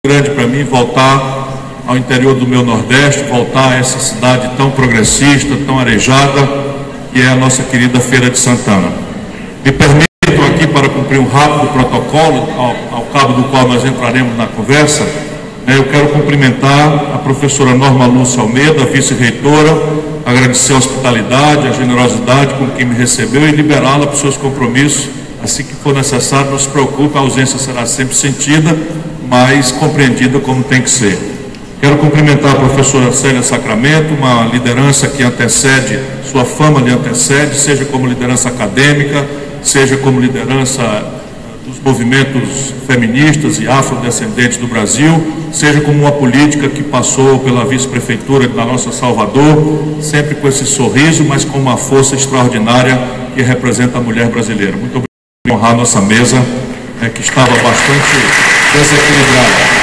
grande para mim voltar ao interior do meu Nordeste, voltar a essa cidade tão progressista, tão arejada, que é a nossa querida Feira de Santana. Me permitam aqui, para cumprir um rápido protocolo, ao cabo do qual nós entraremos na conversa, eu quero cumprimentar a professora Norma Lúcia Almeida, vice-reitora, agradecer a hospitalidade, a generosidade com que me recebeu e liberá-la para os seus compromissos. Assim que for necessário, não se preocupe, a ausência será sempre sentida, mas compreendida como tem que ser. Quero cumprimentar a professora Célia Sacramento, uma liderança que antecede, sua fama lhe antecede, seja como liderança acadêmica, seja como liderança dos movimentos feministas e afrodescendentes do Brasil, seja como uma política que passou pela vice-prefeitura da nossa Salvador, sempre com esse sorriso, mas com uma força extraordinária que representa a mulher brasileira. Muito obrigado por honrar a nossa mesa, que estava bastante desequilibrada.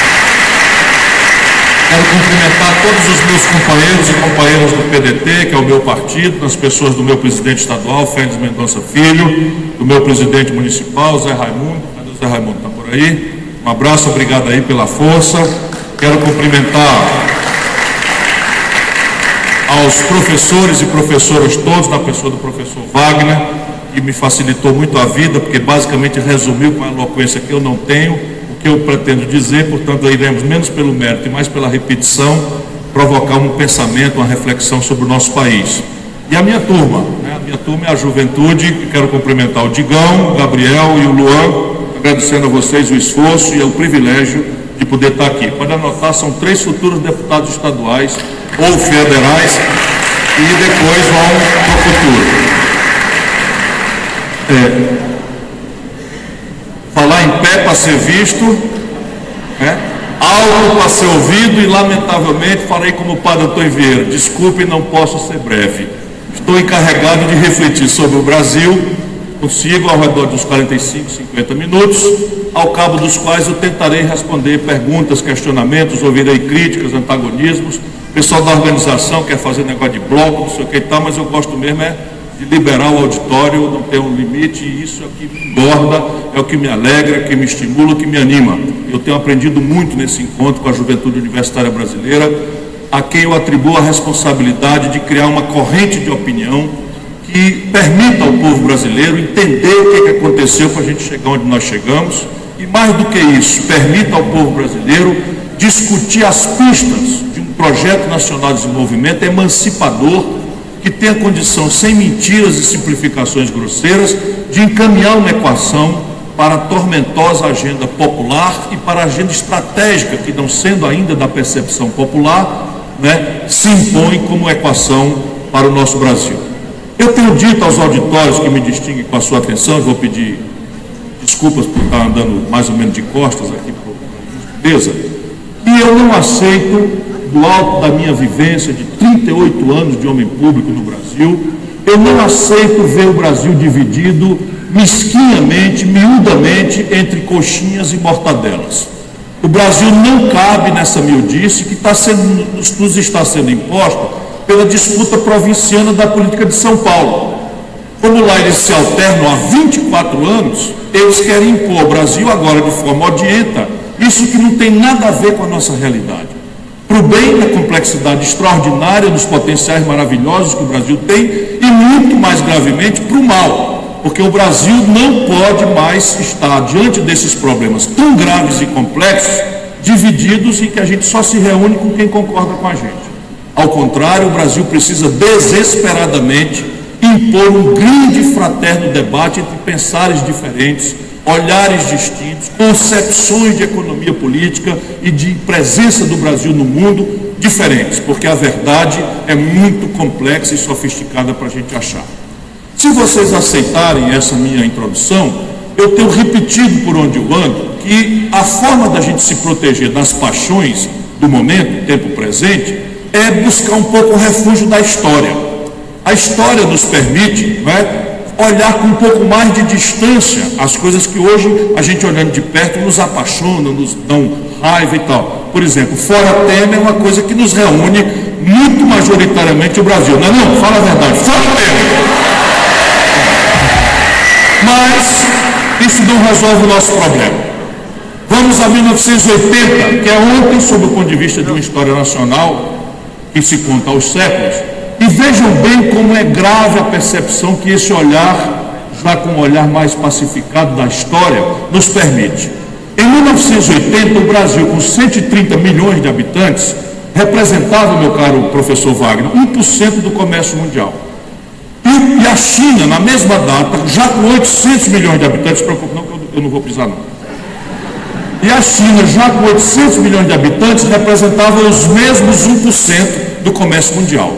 Quero cumprimentar todos os meus companheiros e companheiras do PDT, que é o meu partido, nas pessoas do meu presidente estadual, Félix Mendonça Filho, do meu presidente municipal, Zé Raimundo. Cadê o Zé Raimundo? Está por aí? Um abraço, obrigado aí pela força. Quero cumprimentar aos professores e professoras todos, na pessoa do professor Wagner, que me facilitou muito a vida, porque basicamente resumiu com a eloquência que eu não tenho o que eu pretendo dizer. Portanto, iremos menos pelo mérito e mais pela repetição provocar um pensamento, uma reflexão sobre o nosso país. E a minha turma, a minha turma é a juventude, que quero cumprimentar o Digão, o Gabriel e o Luan, agradecendo a vocês o esforço e o privilégio de poder estar aqui. Pode anotar, são 3 futuros deputados estaduais ou federais e depois vão para o futuro. Falar em pé para ser visto, algo para ser ouvido, e lamentavelmente farei como o padre Antônio Vieira, desculpe, não posso ser breve. Estou encarregado de refletir sobre o Brasil, consigo ao redor dos 45, 50 minutos, ao cabo dos quais eu tentarei responder perguntas, questionamentos, ouvirei críticas, antagonismos. O pessoal da organização quer fazer negócio de bloco, não sei o que e tal, mas eu gosto mesmo de liberar o auditório, não ter um limite, e isso é o que me engorda, é o que me alegra, que me estimula, que me anima. Eu tenho aprendido muito nesse encontro com a juventude universitária brasileira, a quem eu atribuo a responsabilidade de criar uma corrente de opinião que permita ao povo brasileiro entender o que aconteceu para a gente chegar onde nós chegamos, e mais do que isso, permita ao povo brasileiro discutir as pistas de um projeto nacional de desenvolvimento emancipador, que tenha condição, sem mentiras e simplificações grosseiras, de encaminhar uma equação para a tormentosa agenda popular e para a agenda estratégica, que, não sendo ainda da percepção popular, se impõe como equação para o nosso Brasil. Eu tenho dito aos auditórios que me distinguem com a sua atenção, eu vou pedir desculpas por estar andando mais ou menos de costas aqui por mesa, que eu não aceito, do alto da minha vivência de 38 anos de homem público no Brasil, eu não aceito ver o Brasil dividido mesquinhamente, miudamente, entre coxinhas e mortadelas. O Brasil não cabe nessa miudice que nos está sendo imposta pela disputa provinciana da política de São Paulo. Como lá eles se alternam há 24 anos, eles querem impor ao Brasil agora de forma odienta isso que não tem nada a ver com a nossa realidade. Para o bem da complexidade extraordinária dos potenciais maravilhosos que o Brasil tem, e muito mais gravemente para o mal, porque o Brasil não pode mais estar diante desses problemas tão graves e complexos, divididos, e que a gente só se reúne com quem concorda com a gente. Ao contrário, o Brasil precisa desesperadamente impor um grande e fraterno debate entre pensares diferentes, olhares distintos, concepções de economia política e de presença do Brasil no mundo diferentes, porque a verdade é muito complexa e sofisticada para a gente achar. Se vocês aceitarem essa minha introdução, eu tenho repetido por onde eu ando que a forma da gente se proteger das paixões do momento, tempo presente, é buscar um pouco o refúgio da história. A história nos permite, olhar com um pouco mais de distância as coisas que hoje a gente, olhando de perto, nos apaixona, nos dão raiva e tal. Por exemplo, fora Temer é uma coisa que nos reúne muito majoritariamente o Brasil. Não é não? Fala a verdade, fora Temer. Mas isso não resolve o nosso problema. Vamos a 1980, que é ontem, sob o ponto de vista de uma história nacional que se conta aos séculos, e vejam bem como é grave a percepção que esse olhar, já com um olhar mais pacificado da história, nos permite. Em 1980, o Brasil, com 130 milhões de habitantes, representava, meu caro professor Wagner, 1% do comércio mundial. E a China, na mesma data, já com 800 milhões de habitantes, se preocupe não, que eu não vou pisar não. E a China, já com 800 milhões de habitantes, representava os mesmos 1% do comércio mundial.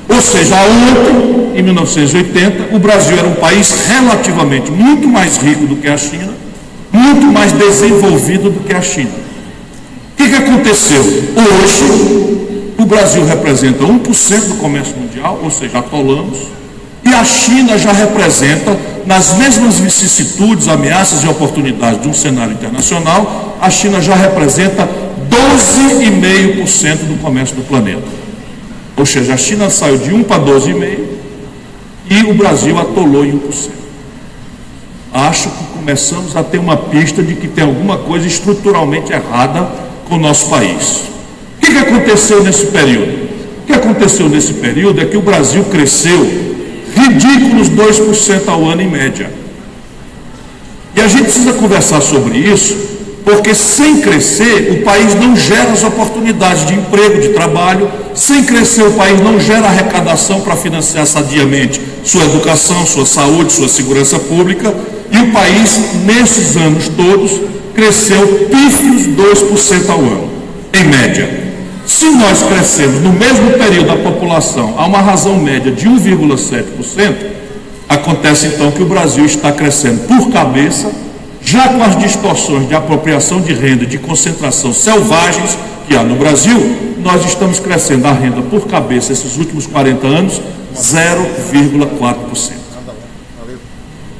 Ou seja, ontem, em 1980, o Brasil era um país relativamente muito mais rico do que a China, muito mais desenvolvido do que a China. O que aconteceu? Hoje, o Brasil representa 1% do comércio mundial, ou seja, atolamos, e a China já representa, nas mesmas vicissitudes, ameaças e oportunidades de um cenário internacional, a China já representa 12,5% do comércio do planeta. Ou seja, a China saiu de 1 para 12,5% e o Brasil atolou em 1%. Acho que começamos a ter uma pista de que tem alguma coisa estruturalmente errada com o nosso país. O que aconteceu nesse período? O que aconteceu nesse período é que o Brasil cresceu ridículos 2% ao ano em média. E a gente precisa conversar sobre isso, porque sem crescer o país não gera as oportunidades de emprego, de trabalho. Sem crescer o país não gera arrecadação para financiar sadiamente sua educação, sua saúde, sua segurança pública. E o país, nesses anos todos, cresceu pífios 2% ao ano, em média. Se nós crescemos no mesmo período da população a uma razão média de 1,7%, acontece então que o Brasil está crescendo por cabeça, já com as distorções de apropriação de renda e de concentração selvagens que há no Brasil, nós estamos crescendo a renda por cabeça esses últimos 40 anos 0,4%.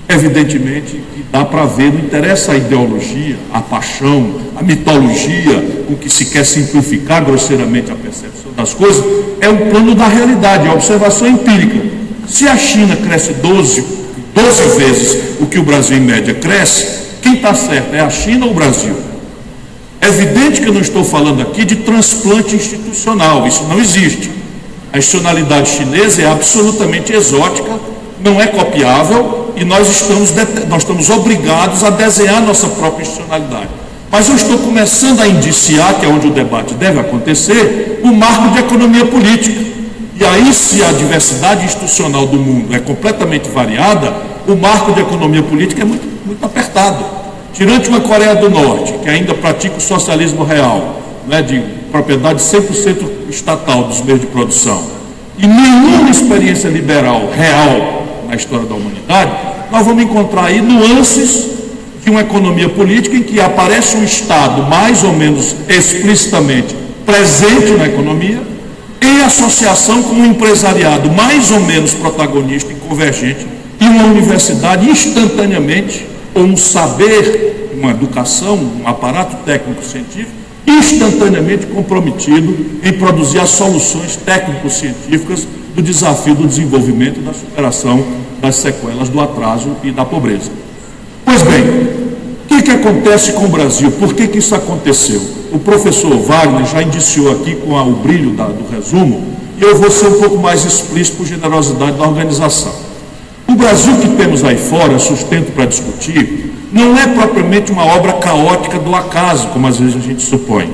Evidentemente que dá para ver, não interessa a ideologia, a paixão, a mitologia, com que se quer simplificar grosseiramente a percepção das coisas, é o plano da realidade, a observação empírica. Se a China cresce 12 vezes o que o Brasil em média cresce, quem está certo é a China ou o Brasil? É evidente que eu não estou falando aqui de transplante institucional, isso não existe. A institucionalidade chinesa é absolutamente exótica, não é copiável, e nós estamos obrigados a desenhar nossa própria institucionalidade. Mas eu estou começando a indiciar, que é onde o debate deve acontecer, o marco de economia política. E aí, se a diversidade institucional do mundo é completamente variada, o marco de economia política é muito apertado. Tirante uma Coreia do Norte, que ainda pratica o socialismo real, né, de propriedade 100% estatal dos meios de produção, e nenhuma experiência liberal real na história da humanidade, nós vamos encontrar aí nuances de uma economia política em que aparece um Estado mais ou menos explicitamente presente na economia, em associação com um empresariado mais ou menos protagonista e convergente, e uma universidade instantaneamente, ou um saber, uma educação, um aparato técnico-científico, instantaneamente comprometido em produzir as soluções técnico-científicas do desafio do desenvolvimento e da superação das sequelas do atraso e da pobreza. Pois bem, o que acontece com o Brasil? Por que isso aconteceu? O professor Wagner já indiciou aqui com o brilho do resumo, e eu vou ser um pouco mais explícito por generosidade da organização. O Brasil que temos aí fora, sustento para discutir, não é propriamente uma obra caótica do acaso, como às vezes a gente supõe.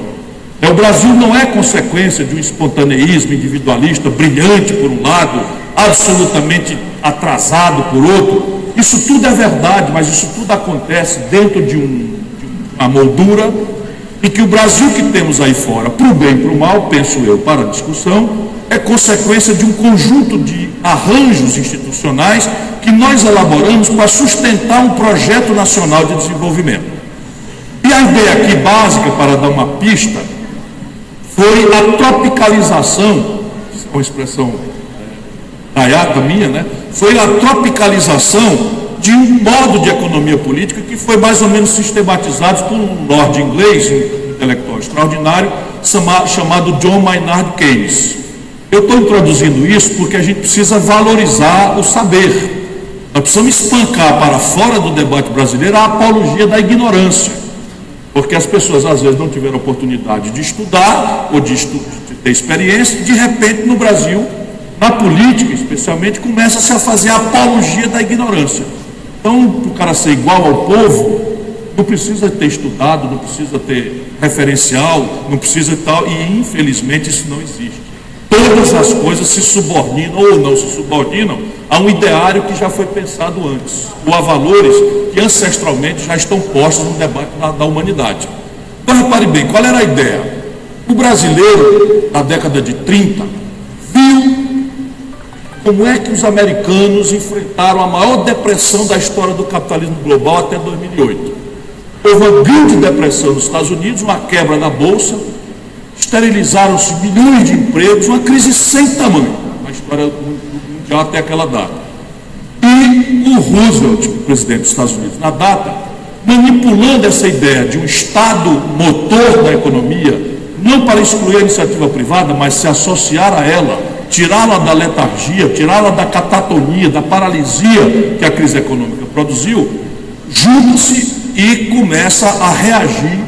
O Brasil não é consequência de um espontaneísmo individualista brilhante por um lado, absolutamente atrasado por outro. Isso tudo é verdade, mas isso tudo acontece dentro de uma moldura, e que o Brasil que temos aí fora, para o bem e para o mal, penso eu, para a discussão, é consequência de um conjunto de arranjos institucionais que nós elaboramos para sustentar um projeto nacional de desenvolvimento. E a ideia aqui básica, para dar uma pista, foi a tropicalização, uma expressão gaiata minha, né? Foi a tropicalização de um modo de economia política que foi mais ou menos sistematizado por um lord inglês, um intelectual extraordinário, chamado John Maynard Keynes. Eu estou introduzindo isso porque a gente precisa valorizar o saber. Nós precisamos espancar para fora do debate brasileiro a apologia da ignorância. Porque as pessoas, às vezes, não tiveram oportunidade de estudar ou de ter experiência, e, de repente, no Brasil, na política, especialmente, começa-se a fazer a apologia da ignorância. Então, para o cara ser igual ao povo, não precisa ter estudado, não precisa ter referencial, não precisa tal, e, infelizmente, isso não existe. Todas as coisas se subordinam ou não se subordinam a um ideário que já foi pensado antes, ou a valores que ancestralmente já estão postos no debate da humanidade. Então, repare bem, qual era a ideia? O brasileiro, na década de 30, viu como é que os americanos enfrentaram a maior depressão da história do capitalismo global até 2008. Houve uma grande depressão nos Estados Unidos, uma quebra na Bolsa, esterilizaram-se milhões de empregos, uma crise sem tamanho na história mundial até aquela data. E o Roosevelt, o presidente dos Estados Unidos, na data, manipulando essa ideia de um Estado motor da economia, não para excluir a iniciativa privada, mas se associar a ela, tirá-la da letargia, tirá-la da catatonia, da paralisia que a crise econômica produziu, junta-se e começa a reagir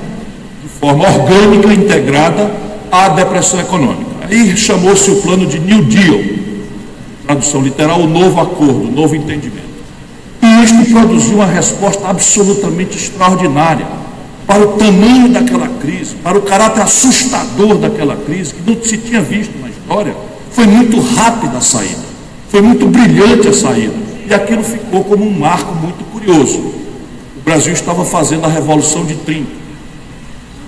de forma orgânica, integrada, à depressão econômica. Aí chamou-se o plano de New Deal, tradução literal, o novo acordo, o novo entendimento. E isto produziu uma resposta absolutamente extraordinária para o tamanho daquela crise, para o caráter assustador daquela crise, que não se tinha visto na história. Foi muito rápida a saída, foi muito brilhante a saída, e aquilo ficou como um marco muito curioso. O Brasil estava fazendo a Revolução de 30,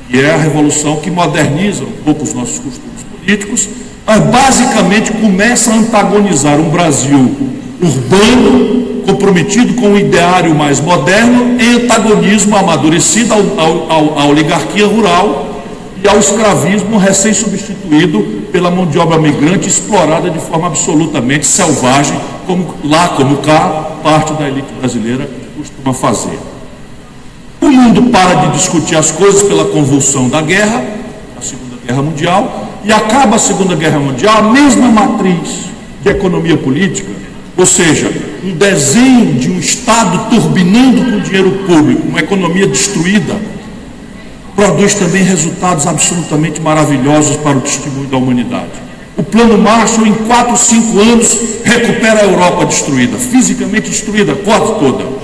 e é a revolução que moderniza um pouco os nossos costumes políticos, mas basicamente começa a antagonizar um Brasil urbano, comprometido com o ideário mais moderno, em antagonismo amadurecido à oligarquia rural e ao escravismo recém-substituído pela mão de obra migrante explorada de forma absolutamente selvagem, como lá como cá, parte da elite brasileira costuma fazer. O mundo para de discutir as coisas pela convulsão da guerra, a Segunda Guerra Mundial, e acaba a Segunda Guerra Mundial, a mesma matriz de economia política, ou seja, um desenho de um Estado turbinando com dinheiro público, uma economia destruída, produz também resultados absolutamente maravilhosos para o testemunho da humanidade. O Plano Marshall, em 4 ou 5 anos, recupera a Europa destruída, fisicamente destruída, quase toda.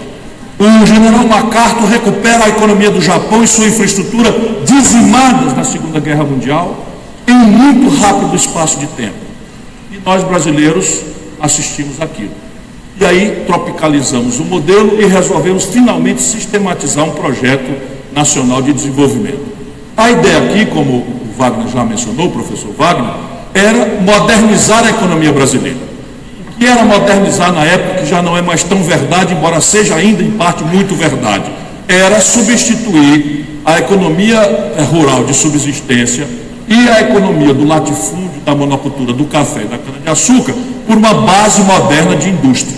O general MacArthur recupera a economia do Japão e sua infraestrutura dizimadas na Segunda Guerra Mundial em um muito rápido espaço de tempo. E nós, brasileiros, assistimos aquilo. E aí tropicalizamos o modelo e resolvemos finalmente sistematizar um projeto nacional de desenvolvimento. A ideia aqui, como o Wagner já mencionou, o professor Wagner, era modernizar a economia brasileira. O que era modernizar na época, que já não é mais tão verdade, embora seja ainda em parte muito verdade, era substituir a economia rural de subsistência e a economia do latifúndio, da monocultura, do café e da cana-de-açúcar por uma base moderna de indústria.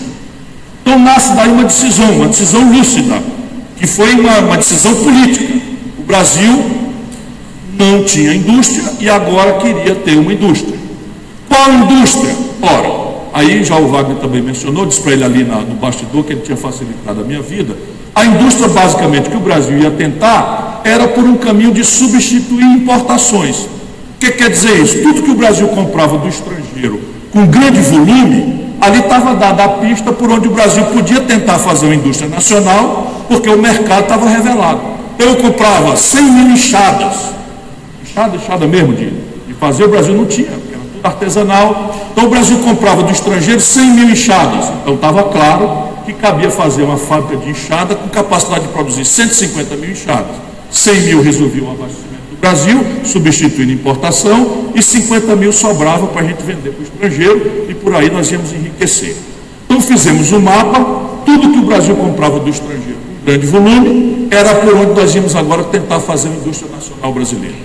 Então nasce daí uma decisão lúcida, que foi uma decisão política. O Brasil não tinha indústria e agora queria ter uma indústria. Qual indústria? Ora, aí já o Wagner também mencionou, disse para ele ali no bastidor que ele tinha facilitado a minha vida. A indústria basicamente que o Brasil ia tentar era por um caminho de substituir importações. O que quer dizer isso? Tudo que o Brasil comprava do estrangeiro com grande volume, ali estava dada a pista por onde o Brasil podia tentar fazer uma indústria nacional, porque o mercado estava revelado. Então eu comprava 100 mil enxadas mesmo de fazer, o Brasil não tinha, porque era tudo artesanal. Então o Brasil comprava do estrangeiro 100 mil enxadas. Então estava claro que cabia fazer uma fábrica de enxada com capacidade de produzir 150 mil enxadas. 100 mil resolvia o abastecimento do Brasil, substituindo importação, e 50 mil sobrava para a gente vender para o estrangeiro, e por aí nós íamos enriquecer. Então fizemos um mapa, tudo que o Brasil comprava do estrangeiro, com grande volume, era por onde nós íamos agora tentar fazer uma indústria nacional brasileira.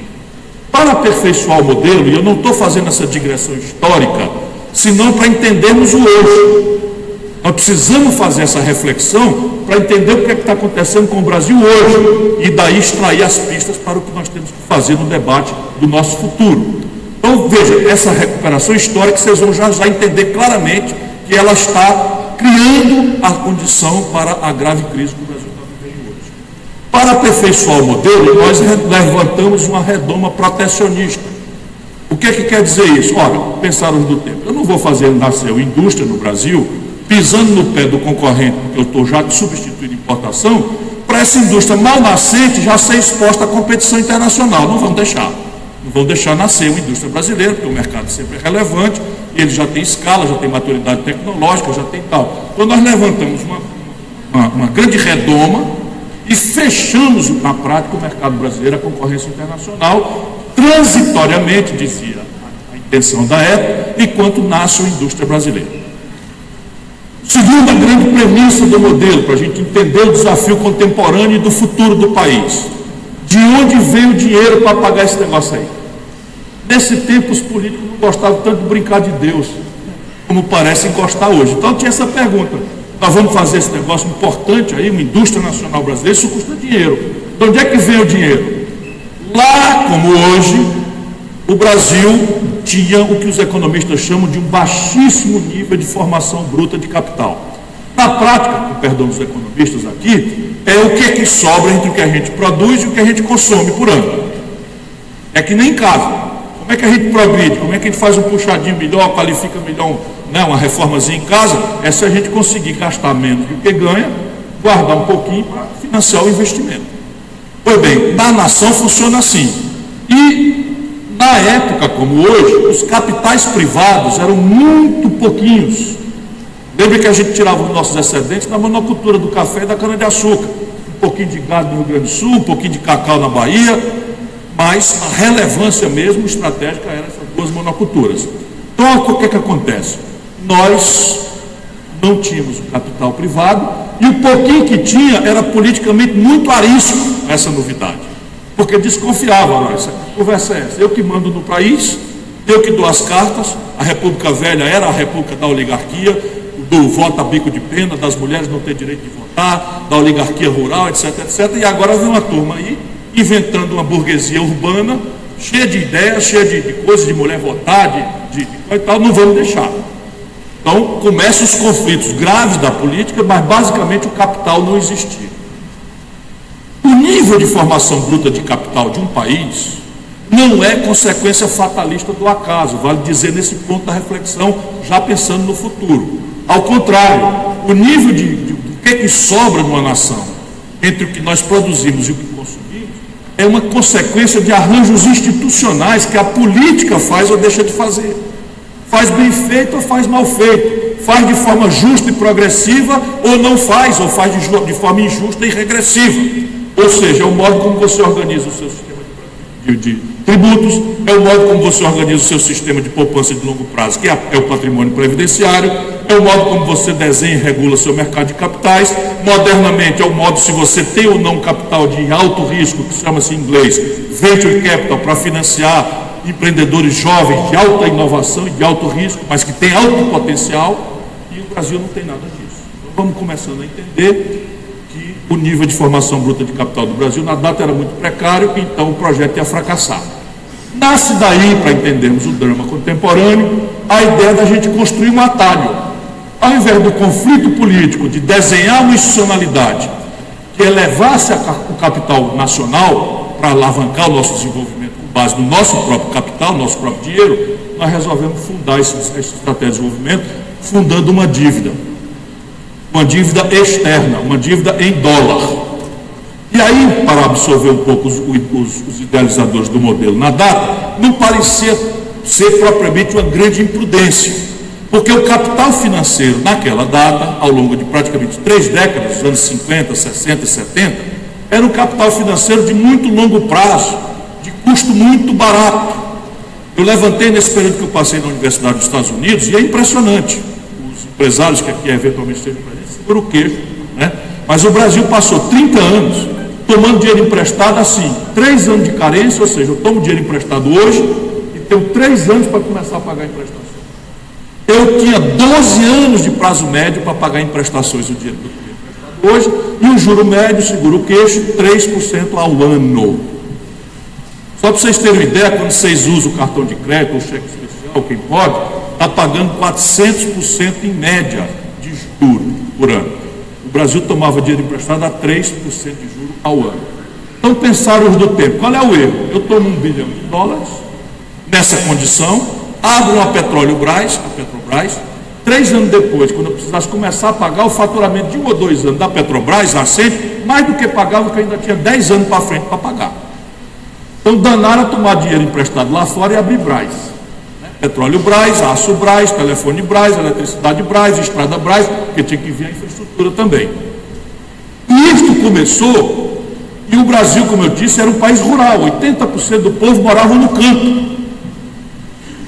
Para aperfeiçoar o modelo, e eu não estou fazendo essa digressão histórica, senão para entendermos o hoje. Nós precisamos fazer essa reflexão para entender o que é que está acontecendo com o Brasil hoje e daí extrair as pistas para o que nós temos que fazer no debate do nosso futuro. Então, veja, essa recuperação histórica, vocês vão já entender claramente que ela está criando a condição para a grave crise que o Brasil está vivendo hoje. Para aperfeiçoar o modelo, nós levantamos uma redoma protecionista. O que é que quer dizer isso? Olha, pensaram do tempo, eu não vou fazer nascer uma indústria no Brasil, pisando no pé do concorrente, porque eu estou já substituindo importação, para essa indústria mal nascente já ser exposta à competição internacional. Não vão deixar. Não vão deixar nascer uma indústria brasileira, porque o mercado sempre é relevante, ele já tem escala, já tem maturidade tecnológica, já tem tal. Então nós levantamos uma grande redoma e fechamos na prática o mercado brasileiro à concorrência internacional, transitoriamente, dizia a intenção da época, enquanto nasce a indústria brasileira. Segunda grande premissa do modelo, para a gente entender o desafio contemporâneo e do futuro do país. De onde vem o dinheiro para pagar esse negócio aí? Nesse tempo, os políticos não gostavam tanto de brincar de Deus, como parecem gostar hoje. Então, tinha essa pergunta. Nós vamos fazer esse negócio importante aí, uma indústria nacional brasileira, isso custa dinheiro. De onde é que vem o dinheiro? Lá, como hoje, o Brasil tinha o que os economistas chamam de um baixíssimo nível de formação bruta de capital. Na prática, com perdão dos economistas aqui, é o que é que sobra entre o que a gente produz e o que a gente consome por ano. É que nem em casa. Como é que a gente progride? Como é que a gente faz um puxadinho melhor, qualifica melhor uma reformazinha em casa? É se a gente conseguir gastar menos do que ganha, guardar um pouquinho para financiar o investimento. Pois bem, na nação funciona assim. E, na época como hoje, os capitais privados eram muito pouquinhos. Lembra que a gente tirava os nossos excedentes na monocultura do café e da cana-de-açúcar. Um pouquinho de gado no Rio Grande do Sul, um pouquinho de cacau na Bahia, mas a relevância mesmo estratégica era essas duas monoculturas. Então, o que é que acontece? Nós não tínhamos o capital privado e o pouquinho que tinha era politicamente muito arisco essa novidade, porque desconfiava, essa conversa é essa, eu que mando no país, eu que dou as cartas, a República Velha era a República da oligarquia, do voto a bico de pena, das mulheres não ter direito de votar, da oligarquia rural, etc, etc, e agora vem uma turma aí, inventando uma burguesia urbana, cheia de ideias, cheia de coisas, de mulher votar, de e tal, não vamos deixar. Então, começam os conflitos graves da política, mas basicamente o capital não existia. O nível de formação bruta de capital de um país não é consequência fatalista do acaso, vale dizer nesse ponto da reflexão, já pensando no futuro. Ao contrário, o nível do que sobra numa nação entre o que nós produzimos e o que consumimos é uma consequência de arranjos institucionais que a política faz ou deixa de fazer. Faz bem feito ou faz mal feito, faz de forma justa e progressiva ou não faz, ou faz de forma injusta e regressiva. Ou seja, é o modo como você organiza o seu sistema de tributos, é o modo como você organiza o seu sistema de poupança de longo prazo, que é o patrimônio previdenciário, é o modo como você desenha e regula o seu mercado de capitais, modernamente é o modo se você tem ou não capital de alto risco, que chama-se em inglês venture capital, para financiar empreendedores jovens de alta inovação e de alto risco, mas que têm alto potencial, e o Brasil não tem nada disso. Então vamos começando a entender que o nível de formação bruta de capital do Brasil na data era muito precário, então o projeto ia fracassar. Nasce daí, para entendermos o drama contemporâneo, a ideia da gente construir um atalho. Ao invés do conflito político, de desenhar uma institucionalidade que elevasse o capital nacional para alavancar o nosso desenvolvimento com base no nosso próprio capital, nosso próprio dinheiro, nós resolvemos fundar essa estratégia de desenvolvimento fundando uma dívida externa, uma dívida em dólar. E aí, para absorver um pouco os idealizadores do modelo na data, não parecia ser propriamente uma grande imprudência, porque o capital financeiro naquela data, ao longo de praticamente 3 décadas, os anos 50, 60 e 70, era um capital financeiro de muito longo prazo, de custo muito barato. Eu levantei nesse período que eu passei na Universidade dos Estados Unidos, e é impressionante. Os empresários que aqui eventualmente estejam presentes seguram o queixo, né? Mas o Brasil passou 30 anos tomando dinheiro emprestado assim, 3 anos de carência, ou seja, eu tomo dinheiro emprestado hoje e tenho 3 anos para começar a pagar emprestações. Eu tinha 12 anos de prazo médio para pagar emprestações do dinheiro que eu tinha emprestado hoje, e o juro médio, segura o queixo, 3% ao ano. Só para vocês terem uma ideia, quando vocês usam o cartão de crédito ou cheque especial, quem pode, está pagando 400% em média de juro por ano. O Brasil tomava dinheiro emprestado a 3% de juros ao ano. Então pensaram os do tempo, qual é o erro? Eu tomo $1 bilhão nessa condição, abro a Petrobras, 3 anos depois, quando eu precisasse começar a pagar o faturamento de 1 ou 2 anos da Petrobras, mais do que pagava, porque eu ainda tinha 10 anos para frente para pagar. Então danaram a tomar dinheiro emprestado lá fora e abrir Brás. Petróleo Brás, aço Brás, telefone Brás, eletricidade Brás, estrada Brás, porque tinha que vir a infraestrutura também. E isto começou, e o Brasil, como eu disse, era um país rural, 80% do povo morava no campo.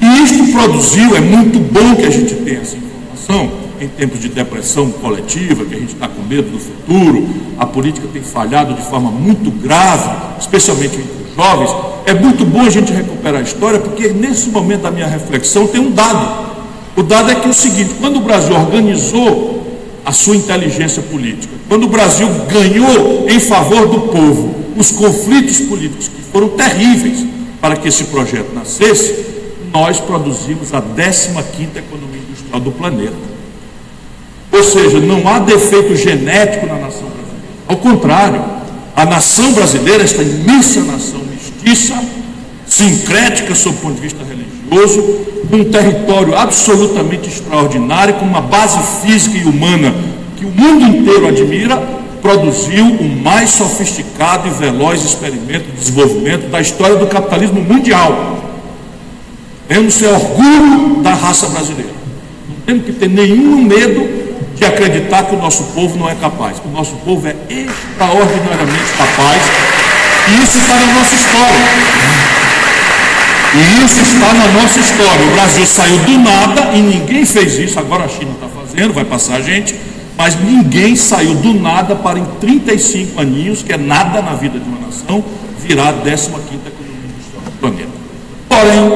E isto produziu, é muito bom que a gente tenha essa informação, em tempos de depressão coletiva, que a gente está com medo do futuro, a política tem falhado de forma muito grave, especialmente entre os jovens. É muito bom a gente recuperar a história, porque nesse momento da minha reflexão tem um dado. O dado é que é o seguinte: quando o Brasil organizou a sua inteligência política, quando o Brasil ganhou em favor do povo os conflitos políticos que foram terríveis para que esse projeto nascesse, nós produzimos a 15ª economia industrial do planeta. Ou seja, não há defeito genético na nação brasileira. Ao contrário, a nação brasileira, esta imensa nação mestiça, sincrética sob o ponto de vista religioso, com um território absolutamente extraordinário, com uma base física e humana que o mundo inteiro admira, produziu o mais sofisticado e veloz experimento de desenvolvimento da história do capitalismo mundial. Temos que ter orgulho da raça brasileira. Não temos que ter nenhum medo de acreditar que o nosso povo não é capaz. O nosso povo é extraordinariamente capaz, e isso está na nossa história. E isso está na nossa história. O Brasil saiu do nada e ninguém fez isso. Agora a China está fazendo, vai passar a gente, mas ninguém saiu do nada para, em 35 aninhos, que é nada na vida de uma nação, virar a 15ª economia industrial do planeta. Porém,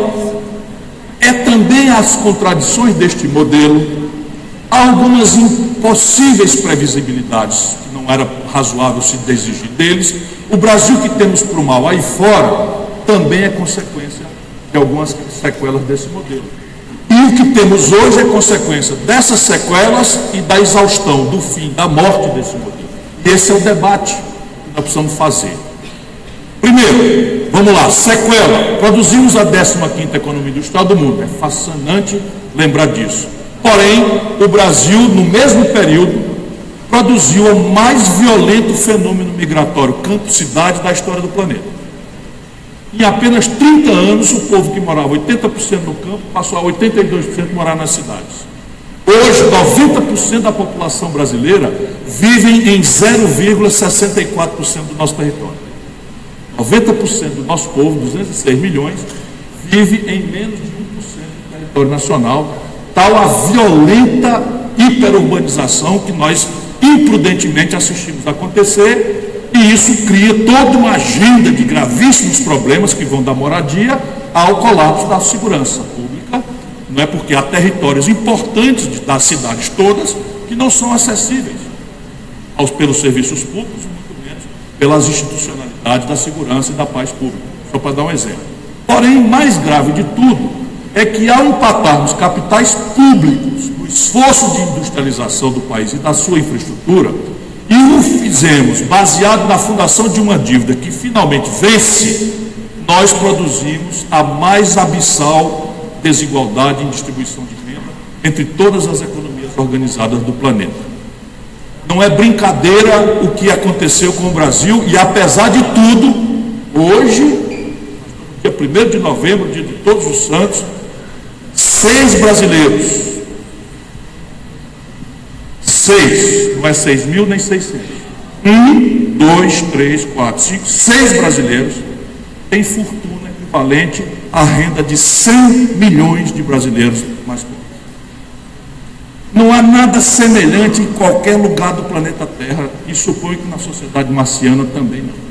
é também as contradições deste modelo, há algumas impossíveis previsibilidades que não era razoável se exigir deles. O Brasil que temos para o mal aí fora também é consequência de algumas sequelas desse modelo. E o que temos hoje é consequência dessas sequelas e da exaustão, do fim, da morte desse modelo. E esse é o debate que nós precisamos fazer. Primeiro, vamos lá, sequela. Produzimos a 15ª economia industrial do mundo. É fascinante lembrar disso. Porém, o Brasil, no mesmo período, produziu o mais violento fenômeno migratório campo-cidade da história do planeta. Em apenas 30 anos, o povo que morava 80% no campo passou a 82% morar nas cidades. Hoje, 90% da população brasileira vive em 0,64% do nosso território. 90% do nosso povo, 206 milhões, vive em menos de 1% do território nacional. Tal a violenta hiperurbanização que nós imprudentemente assistimos acontecer, e isso cria toda uma agenda de gravíssimos problemas que vão da moradia ao colapso da segurança pública. Não é porque há territórios importantes das cidades todas que não são acessíveis pelos serviços públicos, muito menos pelas institucionalidades da segurança e da paz pública, só para dar um exemplo. Porém, mais grave de tudo é que, ao empatarmos capitais públicos no esforço de industrialização do país e da sua infraestrutura, e o fizemos baseado na fundação de uma dívida que finalmente vence, nós produzimos a mais abissal desigualdade em distribuição de renda entre todas as economias organizadas do planeta. Não é brincadeira o que aconteceu com o Brasil, e apesar de tudo, hoje, dia 1º de novembro, dia de Todos os Santos, 6 brasileiros, 6, não é 6.000 nem 600, 1, 2, 3, 4, 5, 6 brasileiros têm fortuna equivalente à renda de 100 milhões de brasileiros mais pobres. Não há nada semelhante em qualquer lugar do planeta Terra, e suponho que na sociedade marciana também não.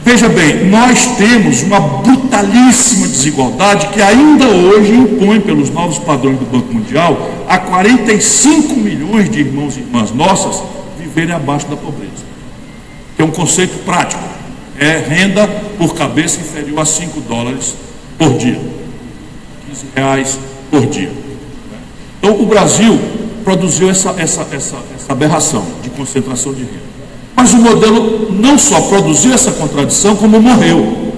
Veja bem, nós temos uma brutalíssima desigualdade que ainda hoje impõe, pelos novos padrões do Banco Mundial, a 45 milhões de irmãos e irmãs nossas viverem abaixo da pobreza. Que é um conceito prático, é renda por cabeça inferior a $5 por dia, R$15 por dia. Então, o Brasil produziu essa aberração de concentração de renda. Mas o modelo não só produziu essa contradição, como morreu.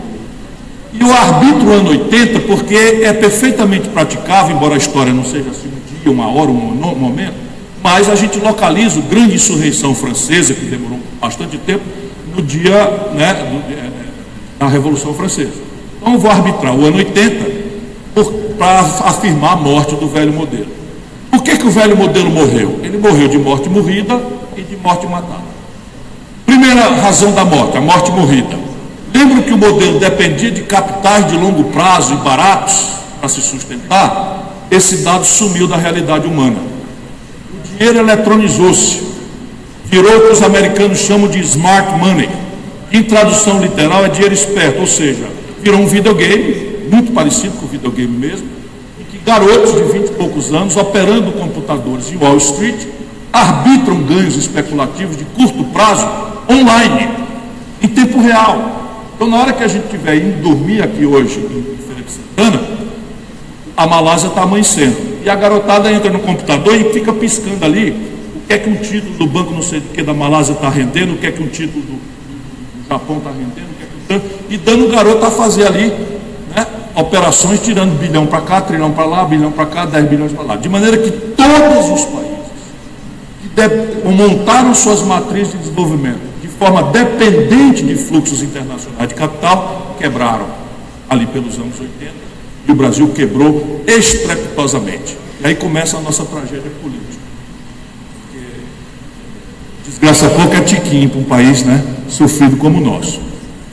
E o arbítrio ano 80, porque é perfeitamente praticável, embora a história não seja assim um dia, uma hora, um momento, mas a gente localiza a grande insurreição francesa, que demorou bastante tempo, no dia, né, da Revolução Francesa. Então eu vou arbitrar o ano 80 para afirmar a morte do velho modelo. Por que o velho modelo morreu? Ele morreu de morte morrida e de morte matada. Primeira razão da morte, a morte morrida. Lembram que o modelo dependia de capitais de longo prazo e baratos para se sustentar? Esse dado sumiu da realidade humana. O dinheiro eletronizou-se, virou o que os americanos chamam de smart money, que em tradução literal é dinheiro esperto, ou seja, virou um videogame, muito parecido com o videogame mesmo, em que garotos de 20 e poucos anos, operando computadores em Wall Street, arbitram ganhos especulativos de curto prazo online, em tempo real. Então, na hora que a gente estiver indo dormir aqui hoje em Feira de Santana, a Malásia está amanhecendo. E a garotada entra no computador e fica piscando ali o que é que um título do banco não sei do que da Malásia está rendendo, o que é que um título do Japão está rendendo, o que é que e dando o garoto a fazer ali, né, operações tirando bilhão para cá, trilhão para lá, bilhão para cá, 10 bilhões para lá. De maneira que todos os países que montaram suas matrizes de desenvolvimento de forma dependente de fluxos internacionais de capital, quebraram ali pelos anos 80, e o Brasil quebrou estrepitosamente. E aí começa a nossa tragédia política. Porque, desgraça pouco é tiquinho para um país, né, sofrido como o nosso.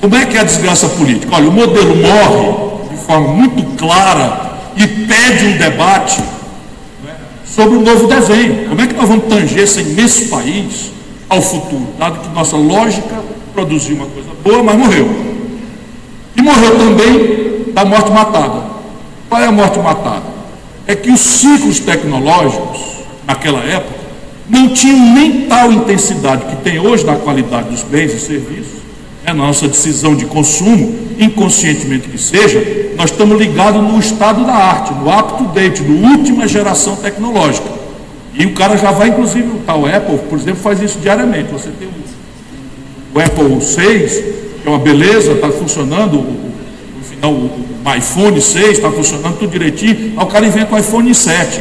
Como é que é a desgraça política? Olha, o modelo morre de forma muito clara e pede um debate, né, sobre o novo desenho. Como é que nós vamos tanger esse imenso país ao futuro, dado que nossa lógica produziu uma coisa boa, mas morreu. E morreu também da morte matada. Qual é a morte matada? É que os ciclos tecnológicos, naquela época, não tinham nem tal intensidade que tem hoje na qualidade dos bens e serviços, na nossa decisão de consumo, inconscientemente que seja, nós estamos ligados no estado da arte, no up-to-date, no última geração tecnológica. E o cara já vai, inclusive, o tal Apple, por exemplo, faz isso diariamente. Você tem o Apple 6, que é uma beleza, está funcionando, no final o iPhone 6 está funcionando tudo direitinho, aí o cara inventa o iPhone 7.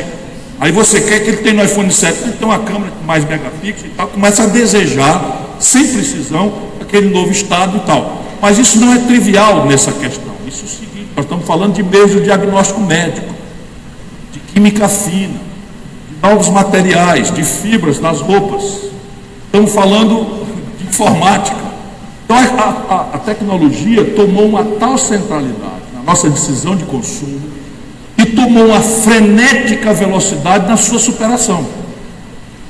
Aí você quer que ele tenha no iPhone 7, ele tem uma câmera com mais megapixels e tal, começa a desejar, sem precisão, aquele novo estado e tal. Mas isso não é trivial nessa questão. Isso é o seguinte, nós estamos falando de meios de diagnóstico médico, de química fina, novos materiais, de fibras nas roupas. Estamos falando de informática. Então a tecnologia tomou uma tal centralidade na nossa decisão de consumo e tomou uma frenética velocidade na sua superação.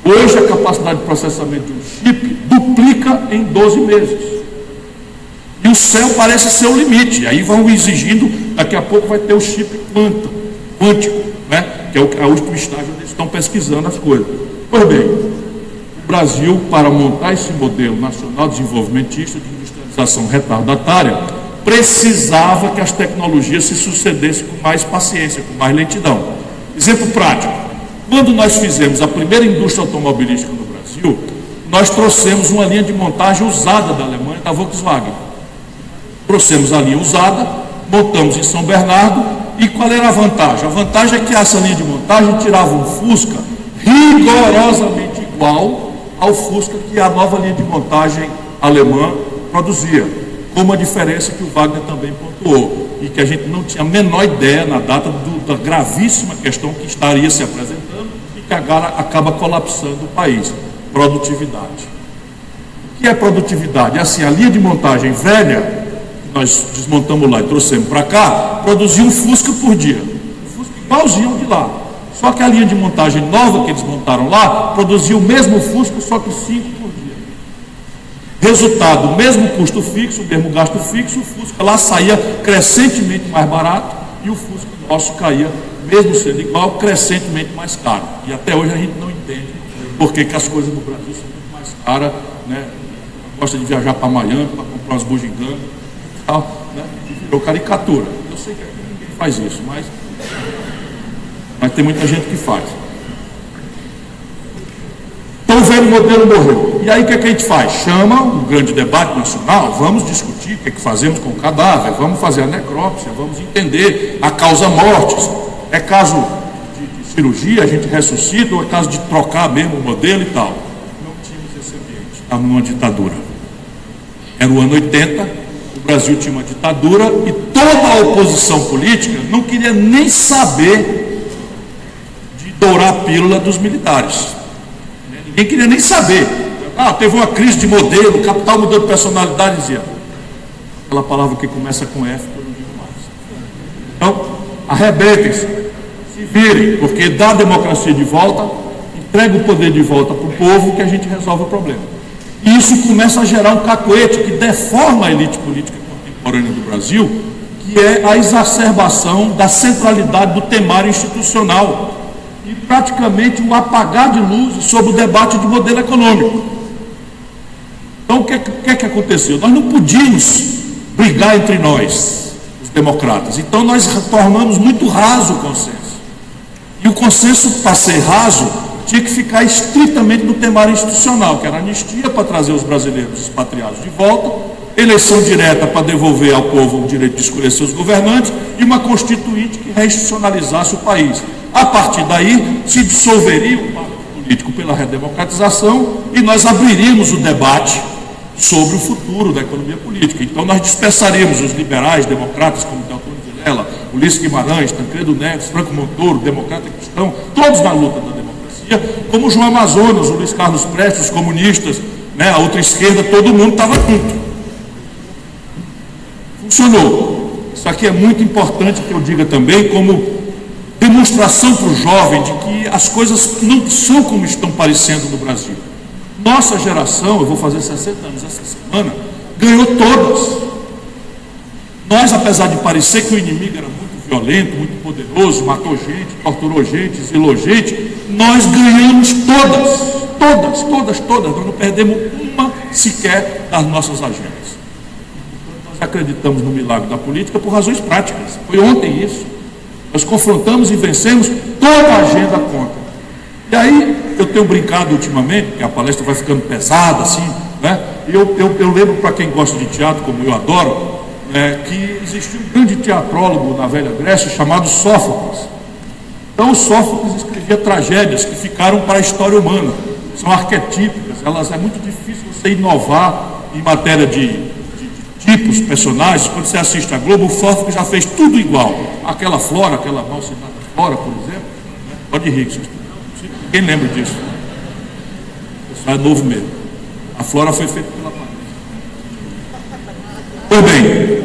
Hoje a capacidade de processamento de um chip duplica em 12 meses. E o céu parece ser o limite. Aí vão exigindo, daqui a pouco vai ter o chip quântico, né? Que é o último estágio onde eles estão pesquisando as coisas. Pois bem, o Brasil, para montar esse modelo nacional desenvolvimentista de industrialização retardatária, precisava que as tecnologias se sucedessem com mais paciência, com mais lentidão. Exemplo prático: quando nós fizemos a primeira indústria automobilística no Brasil, nós trouxemos uma linha de montagem usada da Alemanha, da Volkswagen. Trouxemos a linha usada, montamos em São Bernardo. E qual era a vantagem? A vantagem é que essa linha de montagem tirava um Fusca rigorosamente igual ao Fusca que a nova linha de montagem alemã produzia, com uma diferença que o Wagner também pontuou, e que a gente não tinha a menor ideia na data da gravíssima questão que estaria se apresentando e que agora acaba colapsando o país: produtividade. O que é produtividade? É assim, a linha de montagem velha, nós desmontamos lá e trouxemos para cá, produzia um Fusca por dia. Um Fusca igualzinho de lá. Só que a linha de montagem nova que eles montaram lá, produzia o mesmo Fusca, só que 5 por dia. Resultado, o mesmo custo fixo, o mesmo gasto fixo, o Fusca lá saía crescentemente mais barato e o Fusca nosso caía, mesmo sendo igual, crescentemente mais caro. E até hoje a gente não entende por que as coisas no Brasil são muito mais caras, né? Gosta de viajar para Miami, para comprar umas bugigangas, né? Virou caricatura. Eu sei que aqui ninguém faz isso, mas tem muita gente que faz. velho modelo morreu. E aí o que a gente faz? Chama um grande debate nacional, vamos discutir o que fazemos com o cadáver, vamos fazer a necrópsia, vamos entender a causa mortes. É caso de cirurgia, a gente ressuscita, ou é caso de trocar mesmo o modelo e tal. Não tínhamos esse ambiente, estávamos numa ditadura. Era o ano 80, o Brasil tinha uma ditadura e toda a oposição política não queria nem saber de dourar a pílula dos militares. Ninguém queria nem saber. Teve uma crise de modelo, o capital mudou de personalidade, dizia. Aquela palavra que começa com F, eu não digo mais. Então, arrebentem-se, se virem, porque dá a democracia de volta, entrega o poder de volta para o povo, que a gente resolve o problema. E isso começa a gerar um cacoete que deforma a elite política contemporânea do Brasil, que é a exacerbação da centralidade do temário institucional e praticamente o apagar de luz sobre o debate de modelo econômico. Então, o que é que aconteceu? Nós não podíamos brigar entre nós, os democratas. Então, nós tornamos muito raso o consenso. E o consenso, para ser raso, tinha que ficar estritamente no temário institucional, que era anistia para trazer os brasileiros expatriados de volta, eleição direta para devolver ao povo o direito de escolher seus governantes e uma constituinte que reinstitucionalizasse o país. A partir daí, se dissolveria o pacto político pela redemocratização e nós abriríamos o debate sobre o futuro da economia política. Então, nós dispersaríamos os liberais, democratas, como Teotônio Vilela, Ulisses Guimarães, Tancredo Neves, Franco Montoro, democrata cristão, todos na luta da democracia, como João Amazonas, o Luiz Carlos Prestes, os comunistas, a outra esquerda, todo mundo estava junto. Funcionou. Isso aqui é muito importante que eu diga também como demonstração para o jovem de que as coisas não são como estão parecendo no Brasil. Nossa geração, eu vou fazer 60 anos essa semana, ganhou todas. Nós, apesar de parecer que o inimigo era muito violento, muito poderoso, matou gente, torturou gente, exilou gente, nós ganhamos todas. Nós não perdemos uma sequer das nossas agendas. Nós acreditamos no milagre da política por razões práticas. Foi ontem isso. Nós confrontamos e vencemos toda a agenda contra. E aí, eu tenho brincado ultimamente, porque a palestra vai ficando pesada, assim, E eu lembro, para quem gosta de teatro, como eu adoro, que existia um grande teatrólogo na velha Grécia chamado Sófocles. Então, o Sófocles escrevia tragédias que ficaram para a história humana. São arquetípicas, é muito difícil você inovar em matéria de tipos, personagens. Quando você assiste a Globo, o Sófocles já fez tudo igual. Aquela Flora, aquela mal citada Flora, por exemplo, pode rir, quem lembra disso? Isso é novo mesmo. A Flora foi feita pela Paris. Pois bem,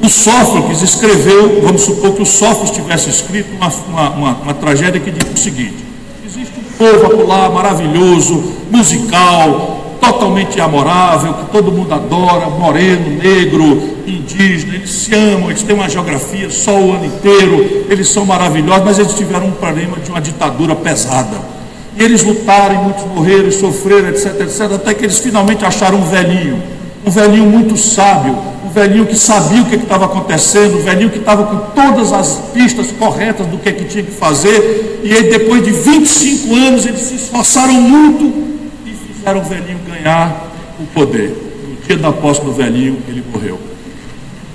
o Sófocles escreveu, vamos supor que o Sófocles tivesse escrito uma tragédia que diz o seguinte: existe um povo popular maravilhoso, musical, totalmente amorável, que todo mundo adora, moreno, negro, indígena, eles se amam, eles têm uma geografia só o ano inteiro, eles são maravilhosos, mas eles tiveram um problema de uma ditadura pesada. E eles lutaram, e muitos morreram, sofreram, etc, até que eles finalmente acharam um velhinho muito sábio, um velhinho que sabia o que estava acontecendo, um velhinho que estava com todas as pistas corretas do que tinha que fazer, e aí, depois de 25 anos, eles se esforçaram muito e fizeram o velhinho ganhar o poder. No dia da posse do velhinho, ele morreu.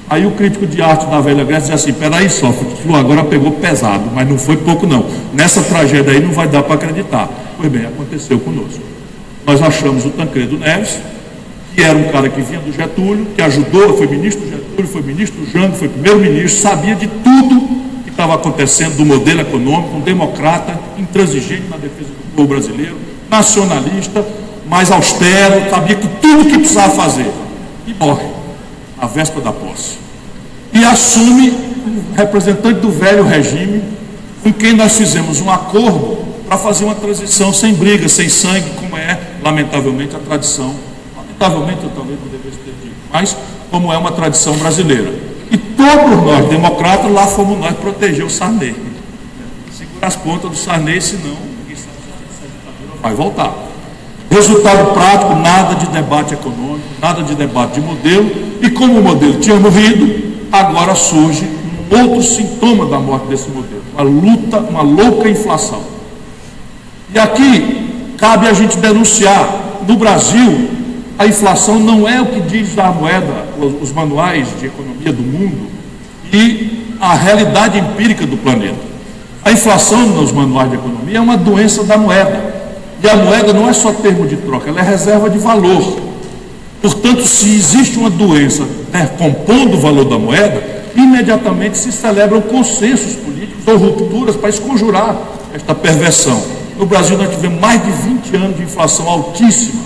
Aí o crítico de arte da velha Grécia diz assim: peraí, Sófocles, agora pegou pesado, mas não foi pouco não. Nessa tragédia aí não vai dar para acreditar. Pois bem, aconteceu conosco. Nós achamos o Tancredo Neves, que era um cara que vinha do Getúlio, que ajudou, foi ministro do Getúlio, foi ministro do Jango, foi primeiro-ministro, sabia de tudo que estava acontecendo do modelo econômico, um democrata, intransigente na defesa do povo brasileiro, nacionalista, mais austero, sabia que tudo que precisava fazer. E morre à véspera da posse. E assume um representante do velho regime, com quem nós fizemos um acordo para fazer uma transição sem briga, sem sangue, como é, lamentavelmente, a tradição. Lamentavelmente, eu talvez não devesse ter dito, mas como é uma tradição brasileira. E todos nós, democratas, lá fomos nós proteger o Sarney. Segura as pontas do Sarney, senão ninguém sabe se essa ditadura vai voltar. Resultado prático: nada de debate econômico, nada de debate de modelo, e como o modelo tinha morrido, agora surge um outro sintoma da morte desse modelo: uma luta, uma louca inflação. E aqui cabe a gente denunciar. No Brasil, a inflação não é o que diz a moeda, os manuais de economia do mundo e a realidade empírica do planeta. A inflação nos manuais de economia é uma doença da moeda. E a moeda não é só termo de troca, ela é reserva de valor. Portanto, se existe uma doença compondo o valor da moeda, imediatamente se celebram consensos políticos ou rupturas para esconjurar esta perversão. No Brasil, nós tivemos mais de 20 anos de inflação altíssima.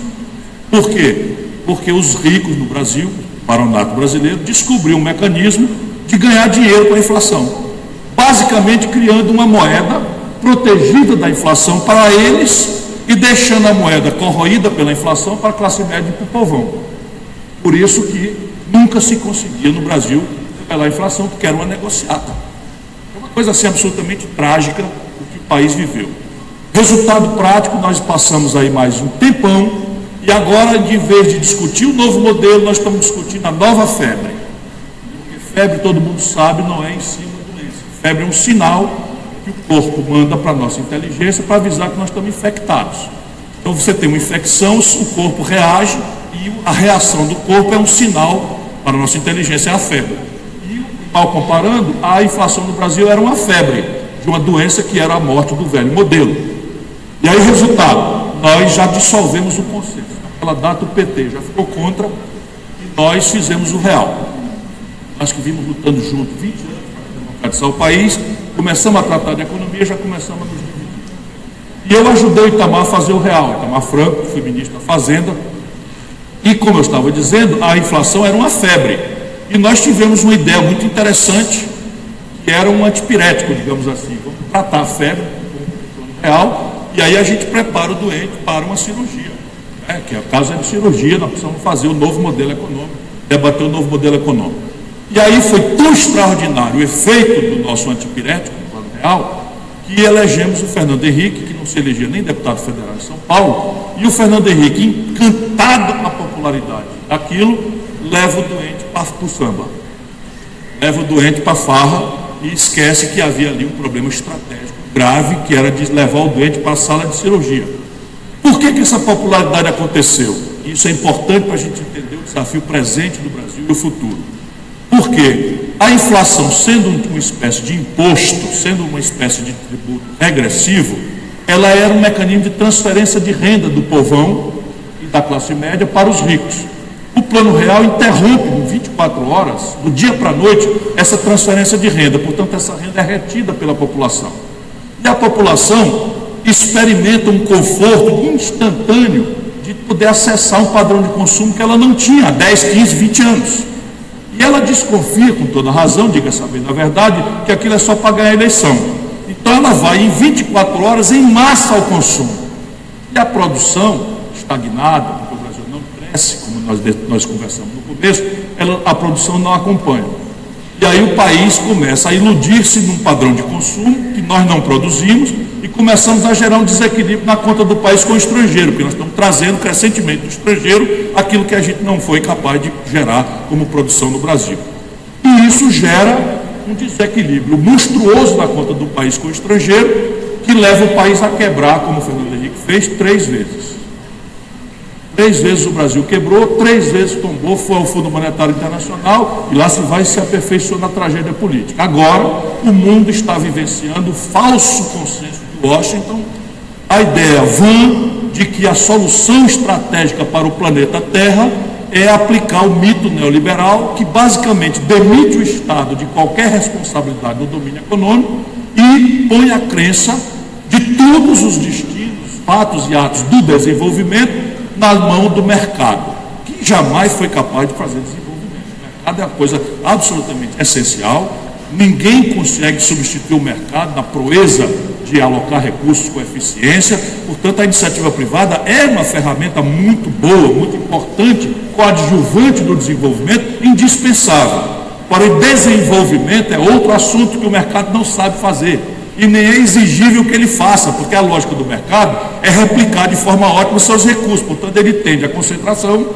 Por quê? Porque os ricos no Brasil, o baronato brasileiro, descobriu um mecanismo de ganhar dinheiro com a inflação, basicamente criando uma moeda protegida da inflação para eles e deixando a moeda corroída pela inflação para a classe média e para o povão. Por isso que nunca se conseguia no Brasil repelar a inflação, porque era uma negociata. É uma coisa assim absolutamente trágica o que o país viveu. Resultado prático, nós passamos aí mais um tempão e agora, de vez de discutir o novo modelo, nós estamos discutindo a nova febre. Porque febre, todo mundo sabe, não é em si uma doença. Febre é um sinal que o corpo manda para a nossa inteligência para avisar que nós estamos infectados. Então você tem uma infecção, o corpo reage e a reação do corpo é um sinal para a nossa inteligência, é a febre. E, mal comparando, a inflação no Brasil era uma febre de uma doença que era a morte do velho modelo. E aí, resultado, nós já dissolvemos o consenso. Naquela data o PT já ficou contra e nós fizemos o real. Nós que vimos lutando juntos 20 anos para democratizar o país, começamos a tratar de economia, já começamos a nos dividir. E eu ajudei o Itamar a fazer o real. Itamar Franco, fui ministro da Fazenda, e como eu estava dizendo, a inflação era uma febre. E nós tivemos uma ideia muito interessante, que era um antipirético, digamos assim. Vamos tratar a febre com o plano real, e aí a gente prepara o doente para uma cirurgia. Que é o caso de cirurgia, nós precisamos fazer o novo modelo econômico, debater o novo modelo econômico. E aí foi tão extraordinário o efeito do nosso antipirético, no plano real, que elegemos o Fernando Henrique, que não se elegia nem deputado federal em São Paulo, e o Fernando Henrique, encantado com a popularidade daquilo, leva o doente para o samba, leva o doente para a farra e esquece que havia ali um problema estratégico grave, que era de levar o doente para a sala de cirurgia. Por que essa popularidade aconteceu? Isso é importante para a gente entender o desafio presente do Brasil e o futuro. Porque a inflação, sendo uma espécie de imposto, sendo uma espécie de tributo regressivo, ela era um mecanismo de transferência de renda do povão e da classe média para os ricos. O Plano Real interrompe em 24 horas, do dia para a noite, essa transferência de renda. Portanto, essa renda é retida pela população. E a população experimenta um conforto instantâneo de poder acessar um padrão de consumo que ela não tinha há 10, 15, 20 anos. E ela desconfia, com toda razão, diga-se bem na verdade, que aquilo é só para ganhar a eleição. Então ela vai em 24 horas em massa ao consumo. E a produção estagnada, porque o Brasil não cresce, como nós conversamos no começo, a produção não acompanha. E aí o país começa a iludir-se num padrão de consumo que nós não produzimos e começamos a gerar um desequilíbrio na conta do país com o estrangeiro, porque nós estamos trazendo crescentemente do estrangeiro aquilo que a gente não foi capaz de gerar como produção no Brasil. E isso gera um desequilíbrio monstruoso na conta do país com o estrangeiro, que leva o país a quebrar, como o Fernando Henrique fez, 3 vezes. 3 vezes o Brasil quebrou, 3 vezes tombou, foi ao Fundo Monetário Internacional e lá se vai se aperfeiçoando a tragédia política. Agora, o mundo está vivenciando o falso consenso de Washington, a ideia vã de que a solução estratégica para o planeta Terra é aplicar o mito neoliberal, que basicamente demite o Estado de qualquer responsabilidade no domínio econômico e põe a crença de todos os destinos, fatos e atos do desenvolvimento na mão do mercado, que jamais foi capaz de fazer desenvolvimento. O mercado é uma coisa absolutamente essencial, ninguém consegue substituir o mercado na proeza de alocar recursos com eficiência, portanto a iniciativa privada é uma ferramenta muito boa, muito importante, coadjuvante do desenvolvimento, indispensável. Porém, desenvolvimento é outro assunto que o mercado não sabe fazer. E nem é exigível que ele faça, porque a lógica do mercado é replicar de forma ótima os seus recursos. Portanto, ele tende à concentração,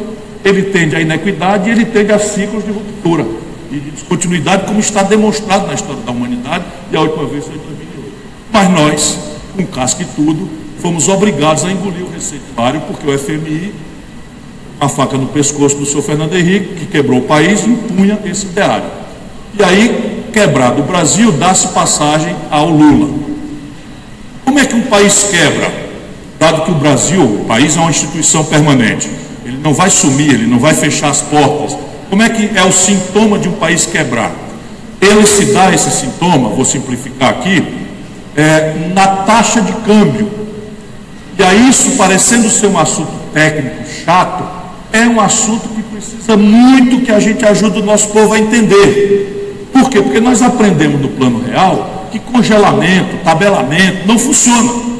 ele tende à inequidade e ele tende a ciclos de ruptura e de descontinuidade, como está demonstrado na história da humanidade, e a última vez foi em 2008. Mas nós, com casca e tudo, fomos obrigados a engolir o receituário, porque o FMI, a faca no pescoço do senhor Fernando Henrique, que quebrou o país, impunha esse ideário. E aí, quebrado o Brasil, dá-se passagem ao Lula. Como é que um país quebra? Dado que o Brasil, o país é uma instituição permanente, ele não vai sumir, ele não vai fechar as portas. Como é que é o sintoma de um país quebrar? Ele se dá esse sintoma, vou simplificar aqui, na taxa de câmbio. E aí isso, parecendo ser um assunto técnico, chato, é um assunto que precisa muito que a gente ajude o nosso povo a entender. Por quê? Porque nós aprendemos no plano real que congelamento, tabelamento, não funciona.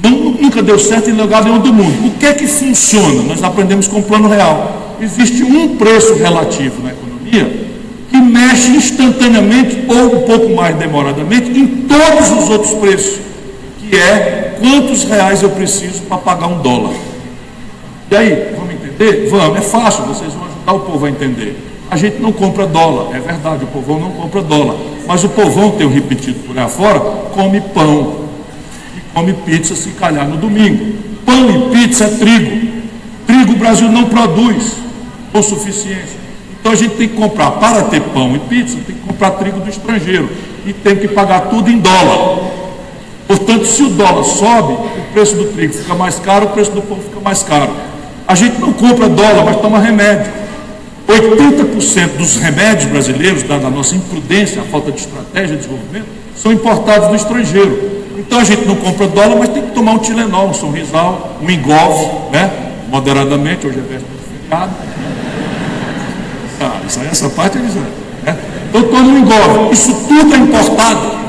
Nunca deu certo em lugar nenhum do mundo. O que é que funciona? Nós aprendemos com o plano real. Existe um preço relativo na economia que mexe instantaneamente ou um pouco mais demoradamente em todos os outros preços, que é quantos reais eu preciso para pagar um dólar. E aí, vamos entender? Vamos, é fácil, vocês vão ajudar o povo a entender. A gente não compra dólar, é verdade, o povão não compra dólar, mas o povão, tenho repetido por aí fora, come pão e come pizza se calhar no domingo. Pão e pizza é trigo. Trigo o Brasil não produz com suficiência. Então a gente tem que comprar, para ter pão e pizza, tem que comprar trigo do estrangeiro e tem que pagar tudo em dólar. Portanto, se o dólar sobe, o preço do trigo fica mais caro, o preço do pão fica mais caro. A gente não compra dólar, mas toma remédio. 80% dos remédios brasileiros, dada a nossa imprudência, a falta de estratégia de desenvolvimento, são importados do estrangeiro. Então a gente não compra dólar, mas tem que tomar um Tilenol, um Sonrisal, um Engolf, né? Moderadamente, hoje é véspera de feriado. Isso aí, essa parte eles né? Então toma um Engolf. Isso tudo é importado.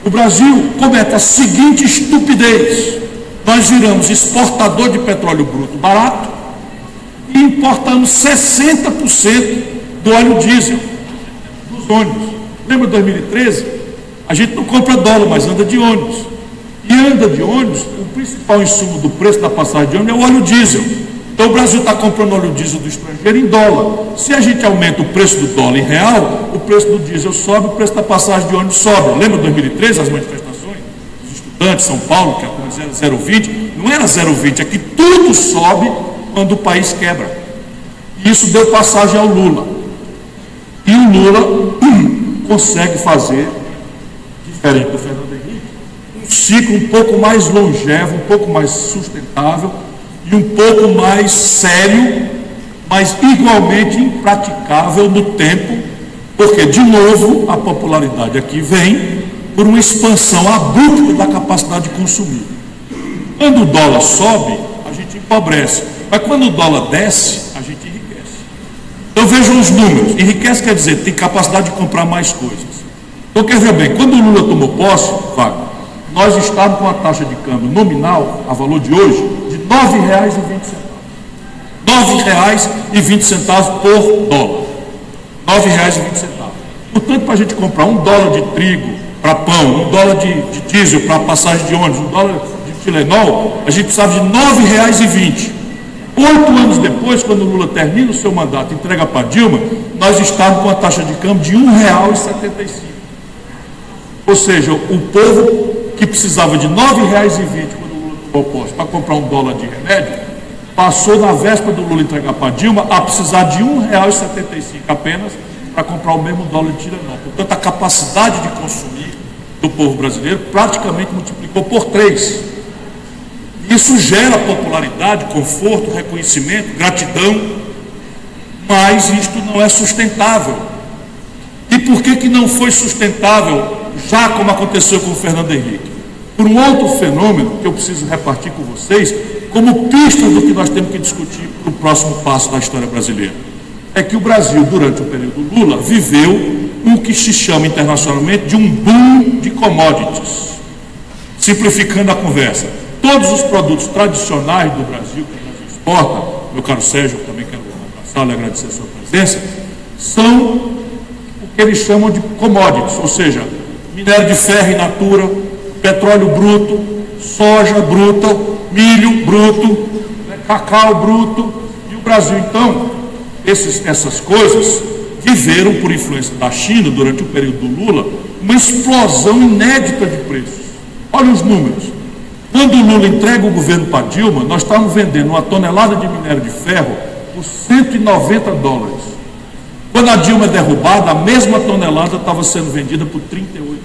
O Brasil comete a seguinte estupidez: nós viramos exportador de petróleo bruto barato e importamos 60% do óleo diesel dos ônibus. Lembra de 2013? A gente não compra dólar, mas anda de ônibus. E anda de ônibus, o principal insumo do preço da passagem de ônibus é o óleo diesel. Então o Brasil está comprando óleo diesel do estrangeiro em dólar. Se a gente aumenta o preço do dólar em real, o preço do diesel sobe, o preço da passagem de ônibus sobe. Lembra de 2013, as manifestações dos estudantes de São Paulo, que a coisa era 0,20? Não era 0,20, é que tudo sobe quando o país quebra. E isso deu passagem ao Lula. E o Lula consegue fazer, diferente do Fernando Henrique, um ciclo um pouco mais longevo, um pouco mais sustentável e um pouco mais sério, mas igualmente impraticável no tempo, porque, de novo, a popularidade aqui vem por uma expansão abrupta da capacidade de consumir. Quando o dólar sobe, a gente empobrece, mas quando o dólar desce, a gente enriquece. Então vejam os números. Enriquece quer dizer tem capacidade de comprar mais coisas. Então quer ver bem, quando o Lula tomou posse, Wagner, nós estávamos com a taxa de câmbio nominal, a valor de hoje, de R$ 9,20. R$ 9,20 por dólar. R$ 9,20. Portanto, para a gente comprar $1 de trigo para pão, $1 de diesel para passagem de ônibus, $1 de Tilenol, a gente precisava de R$ 9,20. 8 anos depois, quando o Lula termina o seu mandato e entrega para Dilma, nós estávamos com a taxa de câmbio de R$ 1,75. Ou seja, o povo que precisava de R$ 9,20 quando o Lula tomou posse para comprar $1 de remédio, passou na véspera do Lula entregar para Dilma a precisar de R$ 1,75 apenas para comprar o mesmo dólar de Tilenol. Portanto, a capacidade de consumir do povo brasileiro praticamente multiplicou por 3. Isso gera popularidade, conforto, reconhecimento, gratidão, mas isto não é sustentável. E por que não foi sustentável, já como aconteceu com o Fernando Henrique? Por um outro fenômeno que eu preciso repartir com vocês, como pista do que nós temos que discutir para o próximo passo da história brasileira. É que o Brasil, durante o período Lula, viveu o que se chama internacionalmente de um boom de commodities. Simplificando a conversa, todos os produtos tradicionais do Brasil que o Brasil exporta, meu caro Sérgio, eu também quero abraçá-lo e agradecer a sua presença, são o que eles chamam de commodities, ou seja, minério de ferro in natura, petróleo bruto, soja bruta, milho bruto, cacau bruto. E o Brasil, então, essas coisas viveram, por influência da China, durante o período do Lula, uma explosão inédita de preços. Olha os números. Quando o Lula entrega o governo para Dilma, nós estávamos vendendo uma tonelada de minério de ferro por $190. Quando a Dilma é derrubada, a mesma tonelada estava sendo vendida por $38.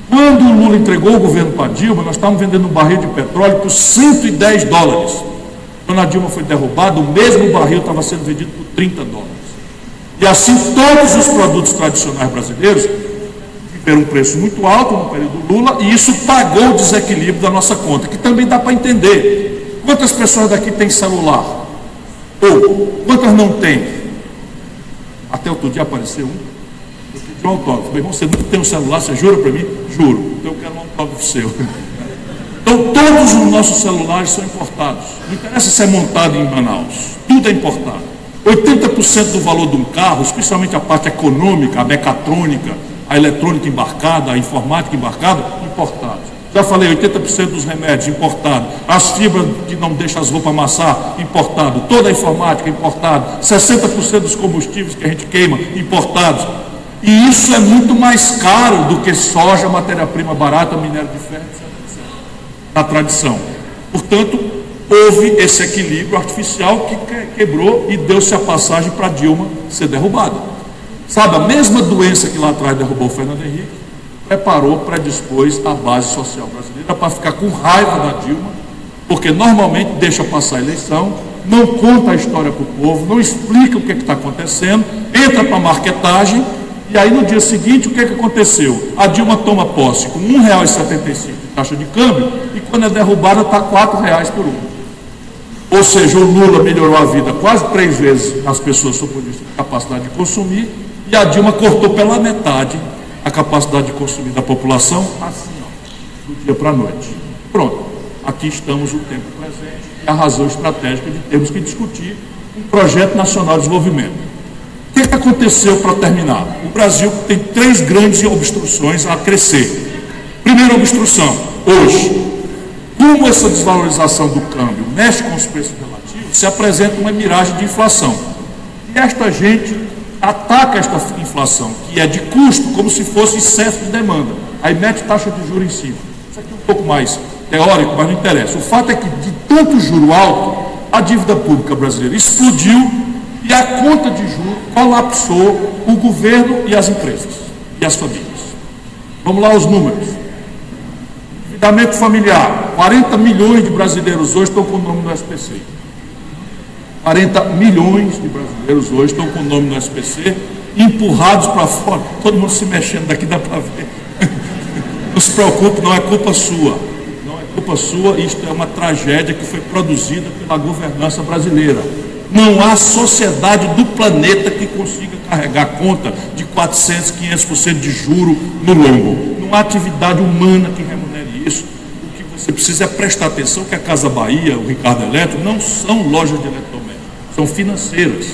Quando o Lula entregou o governo para Dilma, nós estávamos vendendo um barril de petróleo por $110. Quando a Dilma foi derrubada, o mesmo barril estava sendo vendido por $30. E assim todos os produtos tradicionais brasileiros tiveram um preço muito alto no período Lula, e isso pagou o desequilíbrio da nossa conta, que também dá para entender. Quantas pessoas daqui têm celular? Ou quantas não têm? Até outro dia apareceu um. Eu pedi um autógrafo. Meu irmão, você não tem um celular, você jura para mim? Juro. Então eu quero um autógrafo seu. Então todos os nossos celulares são importados. Não interessa se é montado em Manaus. Tudo é importado. 80% do valor de um carro, especialmente a parte econômica, a mecatrônica, a eletrônica embarcada, a informática embarcada, importados. Já falei, 80% dos remédios importados, as fibras que não deixam as roupas amassar, importado, toda a informática importada, 60% dos combustíveis que a gente queima, importados. E isso é muito mais caro do que soja, matéria-prima barata, minério de ferro, etc. Na tradição. Portanto, houve esse equilíbrio artificial que quebrou e deu-se a passagem para Dilma ser derrubada. Sabe, a mesma doença que lá atrás derrubou o Fernando Henrique, preparou, predispôs a base social brasileira para ficar com raiva da Dilma, porque normalmente deixa passar a eleição, não conta a história para o povo, não explica o que está acontecendo, entra para a marquetagem, e aí no dia seguinte o que aconteceu? A Dilma toma posse com R$ 1,75 de taxa de câmbio, e quando é derrubada está R$ 4 por um. Ou seja, o Lula melhorou a vida quase 3 vezes as pessoas sob o ponto de vista de capacidade de consumir, e a Dilma cortou pela metade a capacidade de consumir da população, assim, ó, do dia para a noite. Pronto, aqui estamos o tempo presente, e a razão estratégica de termos que discutir um projeto nacional de desenvolvimento. O que aconteceu para terminar? O Brasil tem 3 grandes obstruções a crescer. Primeira obstrução, hoje, como essa desvalorização do câmbio mexe com os preços relativos, se apresenta uma miragem de inflação. E esta gente ataca esta inflação, que é de custo, como se fosse excesso de demanda. Aí mete taxa de juros em cima. Isso aqui é um pouco mais teórico, mas não interessa. O fato é que, de tanto juro alto, a dívida pública brasileira explodiu e a conta de juros colapsou o governo e as empresas e as famílias. Vamos lá os números. Endividamento familiar. 40 milhões de brasileiros hoje estão com o nome no SPC. 40 milhões de brasileiros hoje estão com o nome no SPC, empurrados para fora, todo mundo se mexendo, daqui dá para ver. Não se preocupe, não é culpa sua. Não é culpa sua, isto é uma tragédia que foi produzida pela governança brasileira. Não há sociedade do planeta que consiga carregar a conta de 400%, 500% de juro no longo. Não há atividade humana que remunere isso. O que você precisa é prestar atenção que a Casa Bahia, o Ricardo Eletro, não são lojas de eletrodomésticos. São financeiras.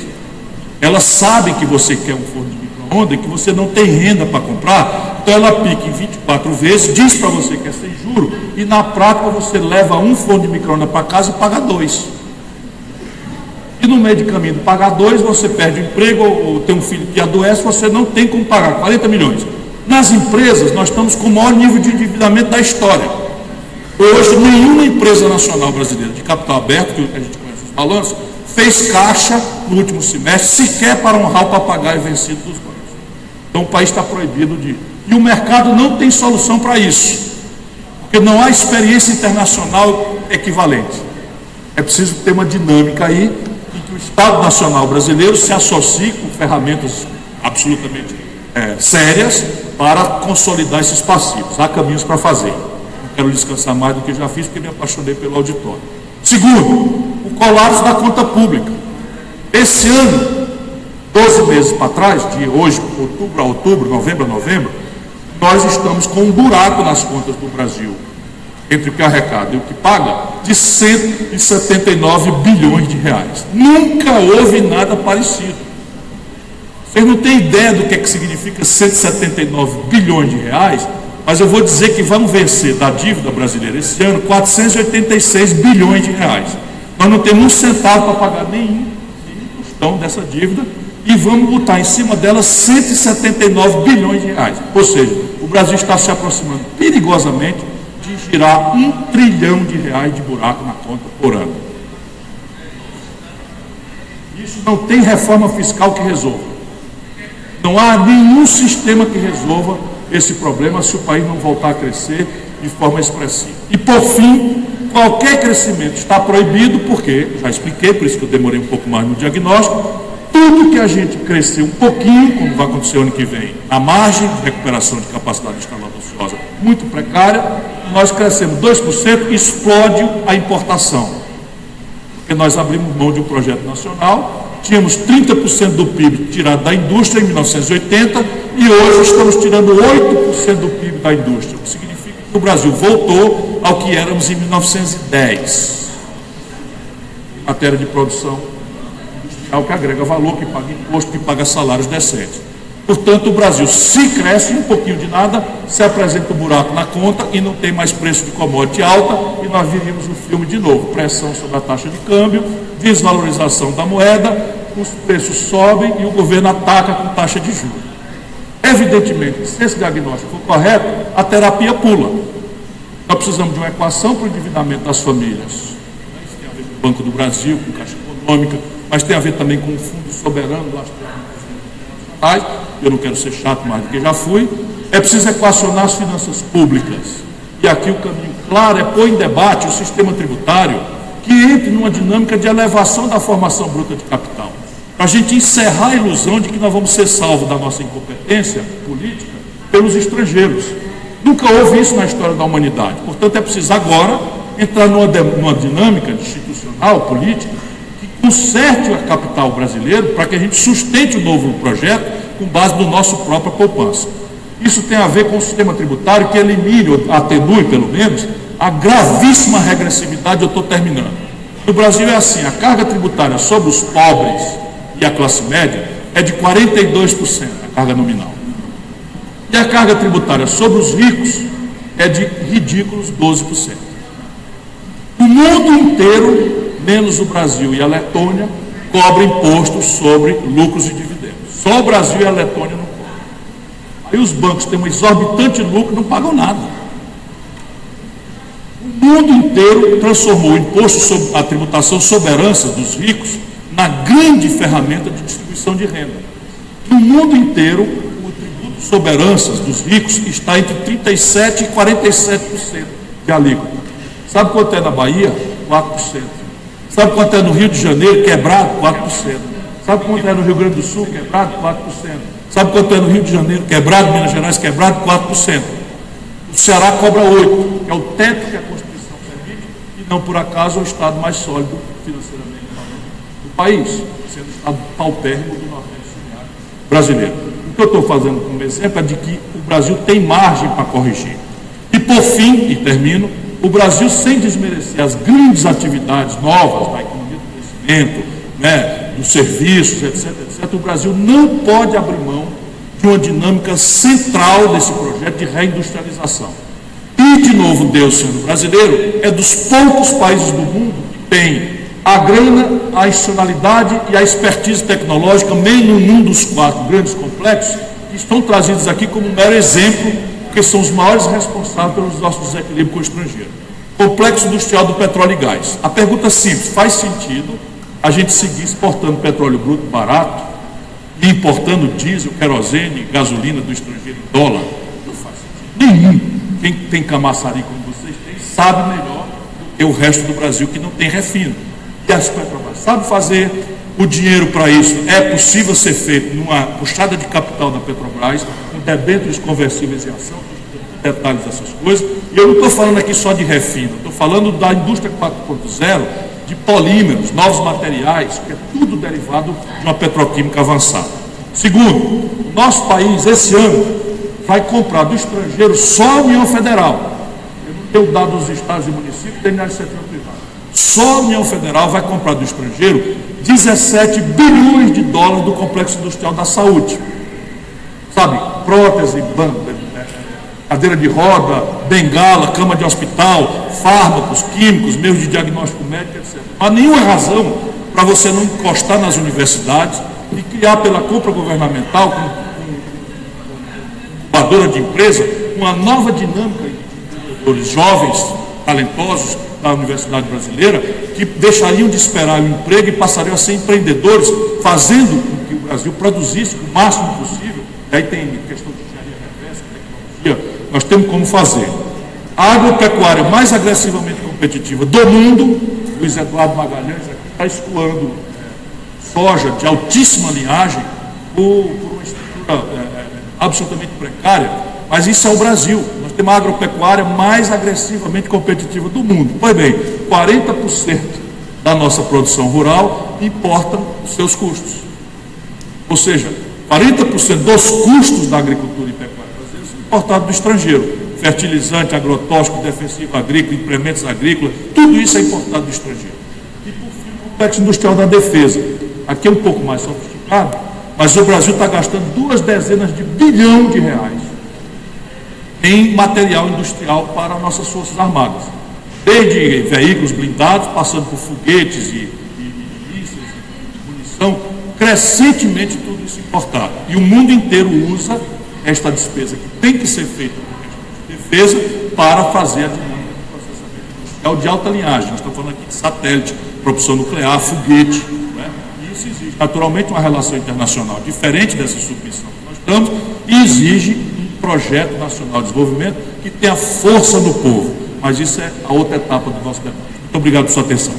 Elas sabem que você quer um forno de micro-ondas e que você não tem renda para comprar, então ela pica em 24 vezes, diz para você que é sem juro, e na prática você leva um forno de micro-ondas para casa e paga 2. E no meio de caminho de pagar 2, você perde o emprego ou tem um filho que adoece, você não tem como pagar 40 milhões. Nas empresas, nós estamos com o maior nível de endividamento da história. Hoje, nenhuma empresa nacional brasileira de capital aberto, que a gente conhece os balanços, fez caixa no último semestre, sequer para honrar o papagaio vencido dos bancos. Então o país está proibido de... E o mercado não tem solução para isso, porque não há experiência internacional equivalente. É preciso ter uma dinâmica aí, em que o Estado Nacional Brasileiro se associe com ferramentas absolutamente sérias para consolidar esses passivos. Há caminhos para fazer. Não quero descansar mais do que já fiz, porque me apaixonei pelo auditório. Segundo, o colapso da conta pública. Esse ano, 12 meses para trás, de hoje, outubro a outubro, novembro a novembro, nós estamos com um buraco nas contas do Brasil, entre o que arrecada e o que paga, de 179 bilhões de reais. Nunca houve nada parecido. Vocês não têm ideia do que é que significa 179 bilhões de reais, mas eu vou dizer que vamos vencer da dívida brasileira esse ano 486 bilhões de reais. Nós não temos um centavo para pagar nenhum tostão dessa dívida e vamos botar em cima dela 179 bilhões de reais. Ou seja, o Brasil está se aproximando perigosamente de tirar R$ 1 trilhão de buraco na conta por ano. Isso não tem reforma fiscal que resolva. Não há nenhum sistema que resolva esse problema se o país não voltar a crescer de forma expressiva. E, por fim, qualquer crescimento está proibido, porque, já expliquei, por isso que eu demorei um pouco mais no diagnóstico, tudo que a gente crescer um pouquinho, como vai acontecer ano que vem, na margem de recuperação de capacidade instalada ociosa muito precária, nós crescemos 2%, explode a importação. Porque nós abrimos mão de um projeto nacional, tínhamos 30% do PIB tirado da indústria em 1980 e hoje estamos tirando 8% do PIB da indústria, o que significa que o Brasil voltou ao que éramos em 1910, em matéria de produção industrial que agrega valor, que paga imposto, que paga salários decentes. Portanto, o Brasil, se cresce um pouquinho de nada, se apresenta um buraco na conta e não tem mais preço de commodity alta, e nós viríamos o filme de novo, pressão sobre a taxa de câmbio, desvalorização da moeda, os preços sobem e o governo ataca com taxa de juros. Evidentemente, se esse diagnóstico for correto, a terapia pula. Nós precisamos de uma equação para o endividamento das famílias. Isso tem a ver com o Banco do Brasil, com Caixa Econômica, mas tem a ver também com o Fundo Soberano das eu não quero ser chato mais do que já fui. É preciso equacionar as finanças públicas. E aqui o caminho claro é pôr em debate o sistema tributário que entre numa dinâmica de elevação da formação bruta de capital. Para a gente encerrar a ilusão de que nós vamos ser salvos da nossa incompetência política pelos estrangeiros. Nunca houve isso na história da humanidade. Portanto, é preciso agora entrar numa dinâmica institucional, política, que conserte o capital brasileiro para que a gente sustente o novo projeto com base no nosso própria poupança. Isso tem a ver com o sistema tributário que elimine, ou atenue pelo menos, a gravíssima regressividade. Eu estou terminando. No Brasil é assim, a carga tributária sobre os pobres e a classe média é de 42%, a carga nominal. E a carga tributária sobre os ricos é de ridículos 12%. O mundo inteiro, menos o Brasil e a Letônia, cobra impostos sobre lucros e dividendos. Só o Brasil e a Letônia não cobram. Aí os bancos têm um exorbitante lucro e não pagam nada. O mundo inteiro transformou o imposto sobre a tributação sobre herança dos ricos na grande ferramenta de distribuição de renda. No mundo inteiro, o tributo sobre heranças dos ricos está entre 37% e 47% de alíquota. Sabe quanto é na Bahia? 4%. Sabe quanto é no Rio de Janeiro, quebrado? 4%. Sabe quanto é no Rio Grande do Sul, quebrado? 4%. Sabe quanto é no Rio de Janeiro, quebrado? Minas Gerais, quebrado? 4%. O Ceará cobra 8%, que é o teto que a Constituição permite, e não por acaso é o Estado mais sólido financeiramente do país, sendo o Estado paupérrimo do Nordeste brasileiro. O que eu estou fazendo como exemplo é de que o Brasil tem margem para corrigir. E por fim, e termino, o Brasil, sem desmerecer as grandes atividades novas da economia do crescimento, dos serviços, etc., o Brasil não pode abrir mão de uma dinâmica central desse projeto de reindustrialização. E, de novo, Deus sendo brasileiro, é dos poucos países do mundo que tem a grana, a institucionalidade e a expertise tecnológica, mesmo num dos 4 grandes complexos, que estão trazidos aqui como um mero exemplo, porque são os maiores responsáveis pelos nossos desequilíbrios com o estrangeiro. Complexo industrial do petróleo e gás. A pergunta é simples: faz sentido a gente seguir exportando petróleo bruto barato e importando diesel, querosene, gasolina do estrangeiro em dólar? Não faz sentido nenhum. Quem tem camaçari como vocês têm, sabe melhor do que o resto do Brasil que não tem refino. E as Petrobras sabe fazer. O dinheiro para isso é possível ser feito numa puxada de capital da Petrobras, com debêntures conversíveis em ação, detalhes dessas coisas. E eu não estou falando aqui só de refino, estou falando da indústria 4.0, de polímeros, novos materiais, que é tudo derivado de uma petroquímica avançada. Segundo, o nosso país, esse ano, vai comprar do estrangeiro só a União Federal. Eu não tenho dado dos estados e municípios, tem na iniciativa privada. Só a União Federal vai comprar do estrangeiro 17 bilhões de dólares do complexo industrial da saúde. Sabe, prótese, cadeira de roda, bengala, cama de hospital, fármacos, químicos, meios de diagnóstico médico, etc. Não há nenhuma razão para você não encostar nas universidades e criar pela compra governamental, com incubadora de empresa, uma nova dinâmica pesquisadores jovens, talentosos da Universidade Brasileira, que deixariam de esperar o emprego e passariam a ser empreendedores, fazendo com que o Brasil produzisse o máximo possível. Aí tem questão de engenharia reversa, tecnologia, nós temos como fazer. A agropecuária mais agressivamente competitiva do mundo, Luiz Eduardo Magalhães aqui está escoando soja de altíssima linhagem por uma estrutura absolutamente precária, mas isso é o Brasil. Nós temos a agropecuária mais agressivamente competitiva do mundo. Pois bem, 40% da nossa produção rural importa os seus custos. Ou seja, 40% dos custos da agricultura e pecuária brasileira são importados do estrangeiro. Fertilizante, agrotóxico, defensivo agrícola, implementos agrícolas, tudo isso é importado do estrangeiro. E, por fim, o complexo industrial da defesa. Aqui é um pouco mais sofisticado, mas o Brasil está gastando 2 dezenas de bilhões de reais em material industrial para nossas forças armadas. Desde veículos blindados, passando por foguetes e milícias e munição, crescentemente tudo isso importado. E o mundo inteiro usa esta despesa que tem que ser feita por questão de defesa para fazer a dinâmica do processamento industrial de alta linhagem. Nós estamos falando aqui de satélite, propulsão nuclear, foguete. E isso exige, naturalmente, uma relação internacional diferente dessa submissão que nós estamos e exige um projeto nacional de desenvolvimento que tenha força do povo. Mas isso é a outra etapa do nosso debate. Muito obrigado por sua atenção.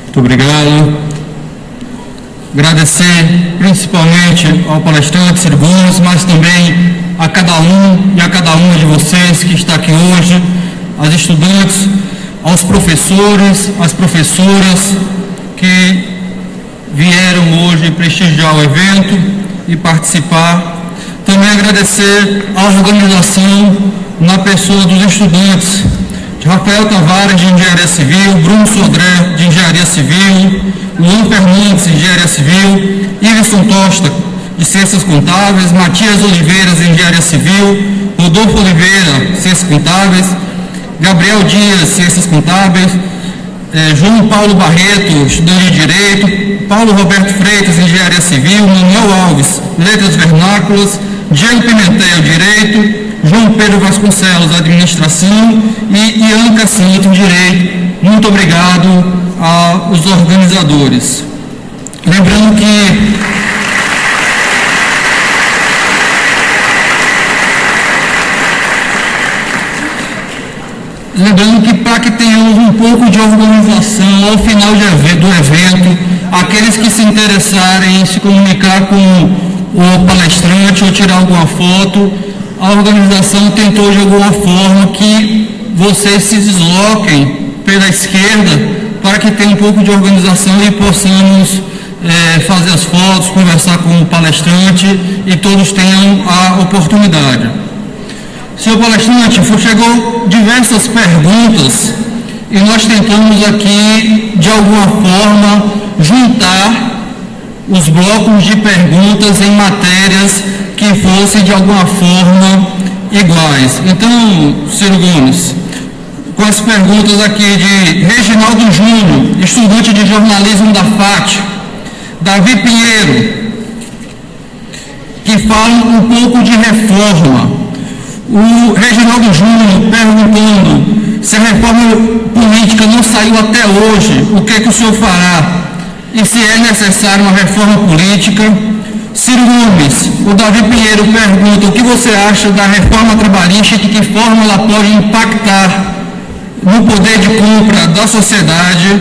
Muito obrigado. Agradecer principalmente ao palestrante Ciro Gomes, mas também a cada um e a cada uma de vocês que está aqui hoje, aos estudantes, aos professores, às professoras que vieram hoje prestigiar o evento e participar. Também agradecer à organização na pessoa dos estudantes, de Rafael Tavares, de Engenharia Civil, Bruno Sodré, de Engenharia Civil, Luan Fernandes, de Engenharia Civil, Iverson Tosta, de Ciências Contábeis, Matias Oliveiras, de Engenharia Civil, Rodolfo Oliveira, Ciências Contábeis, Gabriel Dias, Ciências Contábeis, João Paulo Barreto, estudante de Direito, Paulo Roberto Freitas, Engenharia Civil, Manuel Alves, Letras Vernáculas, Diego Pimentel, Direito, João Pedro Vasconcelos, Administração, e Ian Cassanto, Direito. Muito obrigado aos organizadores. Lembrando que para que tenhamos um pouco de organização ao final do evento, aqueles que se interessarem em se comunicar com o palestrante ou tirar alguma foto, a organização tentou de alguma forma que vocês se desloquem pela esquerda para que tenha um pouco de organização e possamos fazer as fotos, conversar com o palestrante e todos tenham a oportunidade. Senhor palestrante, chegou diversas perguntas e nós tentamos aqui, de alguma forma, juntar os blocos de perguntas em matérias que fossem, de alguma forma, iguais. Então, Ciro Gomes, com as perguntas aqui de Reginaldo Júnior, estudante de jornalismo da FAT, Davi Pinheiro, que falam um pouco de reforma. O Reginaldo Júnior perguntando se a reforma política não saiu até hoje, o que o senhor fará? E se é necessária uma reforma política? Ciro Gomes, o Davi Pinheiro pergunta o que você acha da reforma trabalhista e de que forma ela pode impactar no poder de compra da sociedade.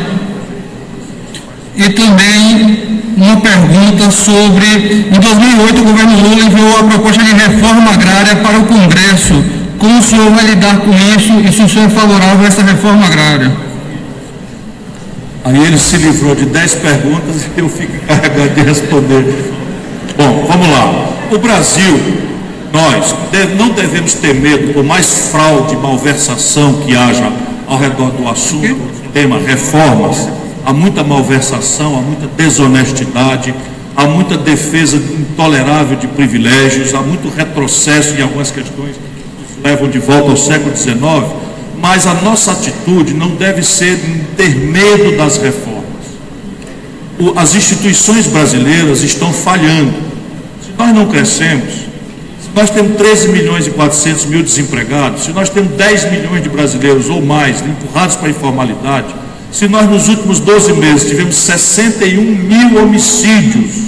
E também uma pergunta sobre, em 2008 o governo Lula enviou a proposta de reforma agrária para o Congresso. Como o senhor vai lidar com isso e se o senhor é favorável a essa reforma agrária? Aí ele se livrou de 10 perguntas e eu fico encarregado de responder. Bom, vamos lá. O Brasil, nós não devemos ter medo, por mais fraude e malversação que haja ao redor do assunto, do tema reformas. Há muita malversação, há muita desonestidade, há muita defesa intolerável de privilégios, há muito retrocesso em algumas questões que nos levam de volta ao século XIX, mas a nossa atitude não deve ser ter medo das reformas. As instituições brasileiras estão falhando. Se nós não crescemos, se nós temos 13 milhões e 400 mil desempregados, se nós temos 10 milhões de brasileiros ou mais empurrados para a informalidade, se nós nos últimos 12 meses tivemos 61 mil homicídios,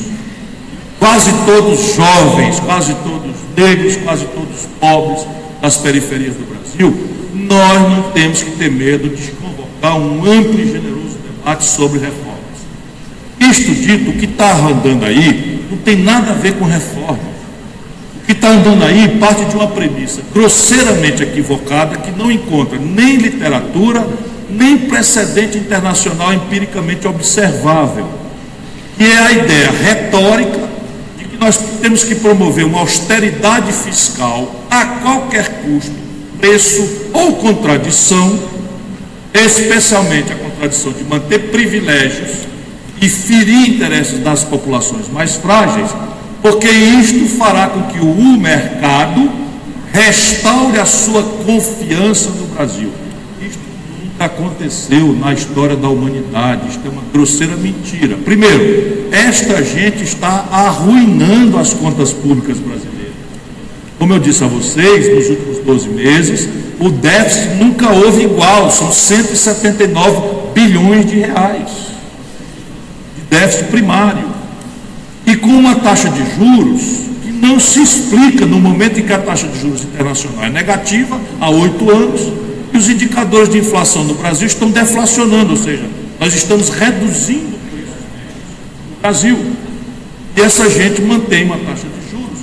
quase todos jovens, quase todos negros, quase todos pobres das periferias do Brasil, nós não temos que ter medo de convocar um amplo e generoso debate sobre reformas. Isto dito, o que está andando aí não tem nada a ver com reforma. O que está andando aí parte de uma premissa grosseiramente equivocada que não encontra nem literatura, nem precedente internacional empiricamente observável, que é a ideia retórica de que nós temos que promover uma austeridade fiscal a qualquer custo, preço ou contradição, especialmente a contradição de manter privilégios e ferir interesses das populações mais frágeis, porque isto fará com que o mercado restaure a sua confiança no Brasil. Isto nunca aconteceu na história da humanidade, isto é uma grosseira mentira. Primeiro, esta gente está arruinando as contas públicas brasileiras. Como eu disse a vocês, nos últimos 12 meses, o déficit nunca houve igual, são 179 bilhões de reais de déficit primário, e com uma taxa de juros que não se explica no momento em que a taxa de juros internacional é negativa há 8 anos, e os indicadores de inflação no Brasil estão deflacionando, ou seja, nós estamos reduzindo o preço no Brasil, e essa gente mantém uma taxa de juros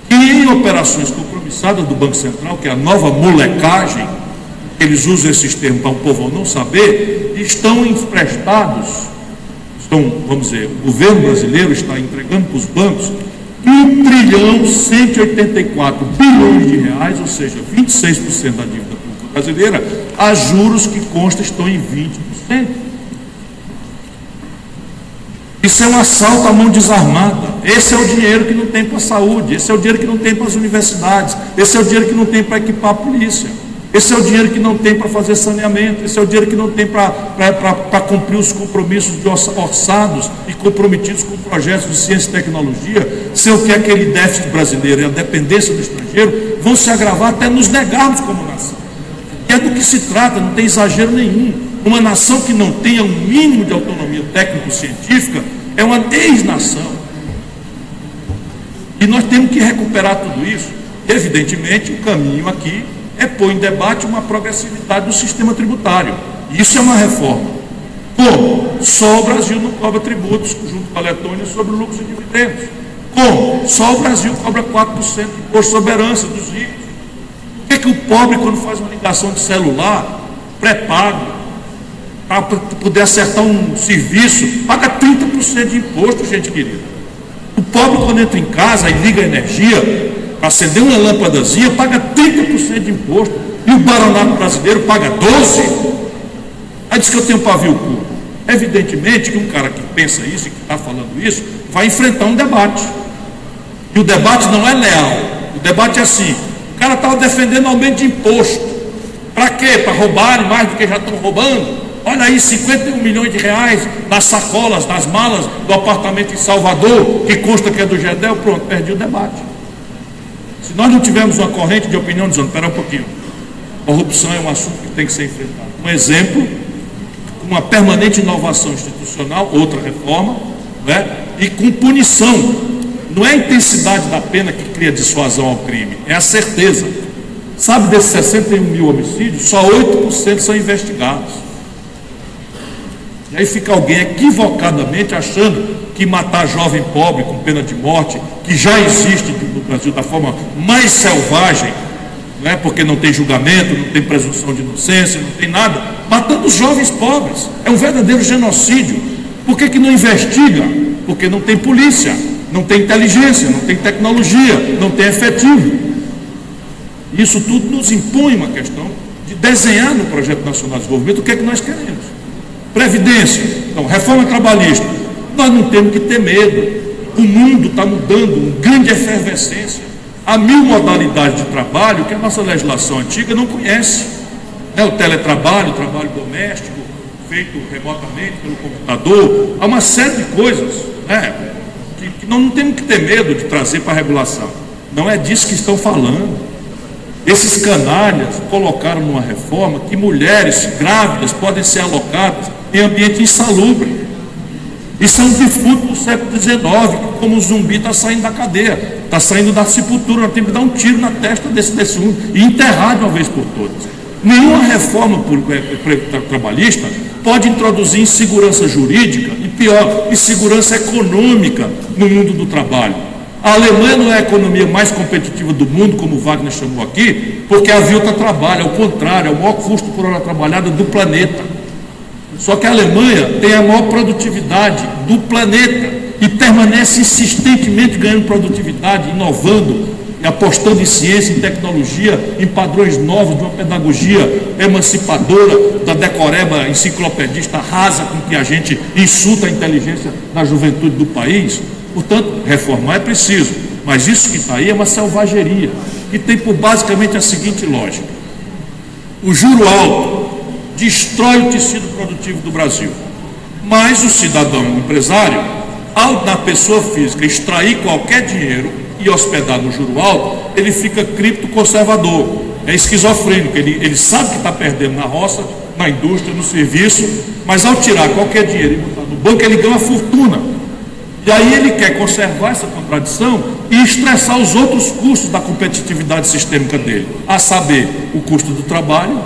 que, em operações compromissadas do Banco Central, que é a nova molecagem, eles usam esses termos para o povo não saber, estão emprestados, vamos dizer, o governo brasileiro está entregando para os bancos 1.184 bilhões de reais, ou seja, 26% da dívida pública brasileira, a juros que consta estão em 20%. Isso é um assalto à mão desarmada. Esse é o dinheiro que não tem para a saúde, esse é o dinheiro que não tem para as universidades, esse é o dinheiro que não tem para equipar a polícia, esse é o dinheiro que não tem para fazer saneamento, esse é o dinheiro que não tem para cumprir os compromissos orçados e comprometidos com projetos de ciência e tecnologia, se eu quero que aquele déficit brasileiro e a dependência do estrangeiro vão se agravar até nos negarmos como nação. E é do que se trata, não tem exagero nenhum. Uma nação que não tenha um mínimo de autonomia técnico-científica é uma ex-nação. E nós temos que recuperar tudo isso. Evidentemente, o caminho aqui é pôr em debate uma progressividade do sistema tributário. Isso é uma reforma. Como? Só o Brasil não cobra tributos, junto com a Letônia, sobre lucros e dividendos. Como? Só o Brasil cobra 4% de imposto sobre herança dos ricos. Por que o pobre, quando faz uma ligação de celular, pré-pago, para poder acertar um serviço, paga 30% de imposto, gente querida? O pobre, quando entra em casa e liga a energia, para acender uma lâmpadazinha, paga 30% de imposto, e o baronato brasileiro paga 12%. Aí diz que eu tenho pavio curto. Evidentemente que um cara que pensa isso e que está falando isso, vai enfrentar um debate. E o debate não é leal. O debate é assim: o cara estava defendendo aumento de imposto. Para quê? Para roubarem mais do que já estão roubando? Olha aí, 51 milhões de reais nas sacolas, nas malas do apartamento em Salvador, que consta que é do Gedel. Pronto, perdi o debate. Se nós não tivermos uma corrente de opinião dizendo, espera um pouquinho, corrupção é um assunto que tem que ser enfrentado. Um exemplo, uma permanente inovação institucional, outra reforma, né? E com punição. Não é a intensidade da pena que cria dissuasão ao crime, é a certeza. Sabe, desses 61 mil homicídios, só 8% são investigados. E aí fica alguém equivocadamente achando que matar jovem pobre com pena de morte, que já existe no Brasil da forma mais selvagem, né, porque não tem julgamento, não tem presunção de inocência, não tem nada, matando os jovens pobres, é um verdadeiro genocídio. Por que não investiga? Porque não tem polícia, não tem inteligência, não tem tecnologia, não tem efetivo. Isso tudo nos impõe uma questão de desenhar no Projeto Nacional de Desenvolvimento o que é que nós queremos. Previdência, então, reforma trabalhista. Nós não temos que ter medo. O mundo está mudando, uma grande efervescência. Há 1000 modalidades de trabalho que a nossa legislação antiga não conhece. O teletrabalho, o trabalho doméstico, feito remotamente pelo computador, há uma série de coisas que não temos que ter medo de trazer para a regulação. Não é disso que estão falando. Esses canalhas colocaram numa reforma que mulheres grávidas podem ser alocadas em ambiente insalubre. Isso é um defunto do século XIX, que como um zumbi está saindo da cadeia, está saindo da sepultura. Nós temos que dar um tiro na testa desse mundo e enterrar de uma vez por todas. Nenhuma reforma trabalhista pode introduzir insegurança jurídica e, pior, insegurança econômica no mundo do trabalho. A Alemanha não é a economia mais competitiva do mundo, como o Wagner chamou aqui, porque avilta trabalho. Ao contrário, é o maior custo por hora trabalhada do planeta. Só que a Alemanha tem a maior produtividade do planeta e permanece insistentemente ganhando produtividade, inovando, apostando em ciência, em tecnologia, em padrões novos, de uma pedagogia emancipadora, da decoreba enciclopedista rasa com que a gente insulta a inteligência da juventude do país. Portanto, reformar é preciso, mas isso que está aí é uma selvageria, que tem por basicamente a seguinte lógica: o juro alto destrói o tecido produtivo do Brasil, mas o cidadão empresário, ao na pessoa física extrair qualquer dinheiro e hospedar no juro alto, ele fica criptoconservador, é esquizofrênico, ele sabe que está perdendo na roça, na indústria, no serviço, mas ao tirar qualquer dinheiro e botar no banco, ele ganha uma fortuna. E aí ele quer conservar essa contradição e estressar os outros custos da competitividade sistêmica dele, a saber, o custo do trabalho,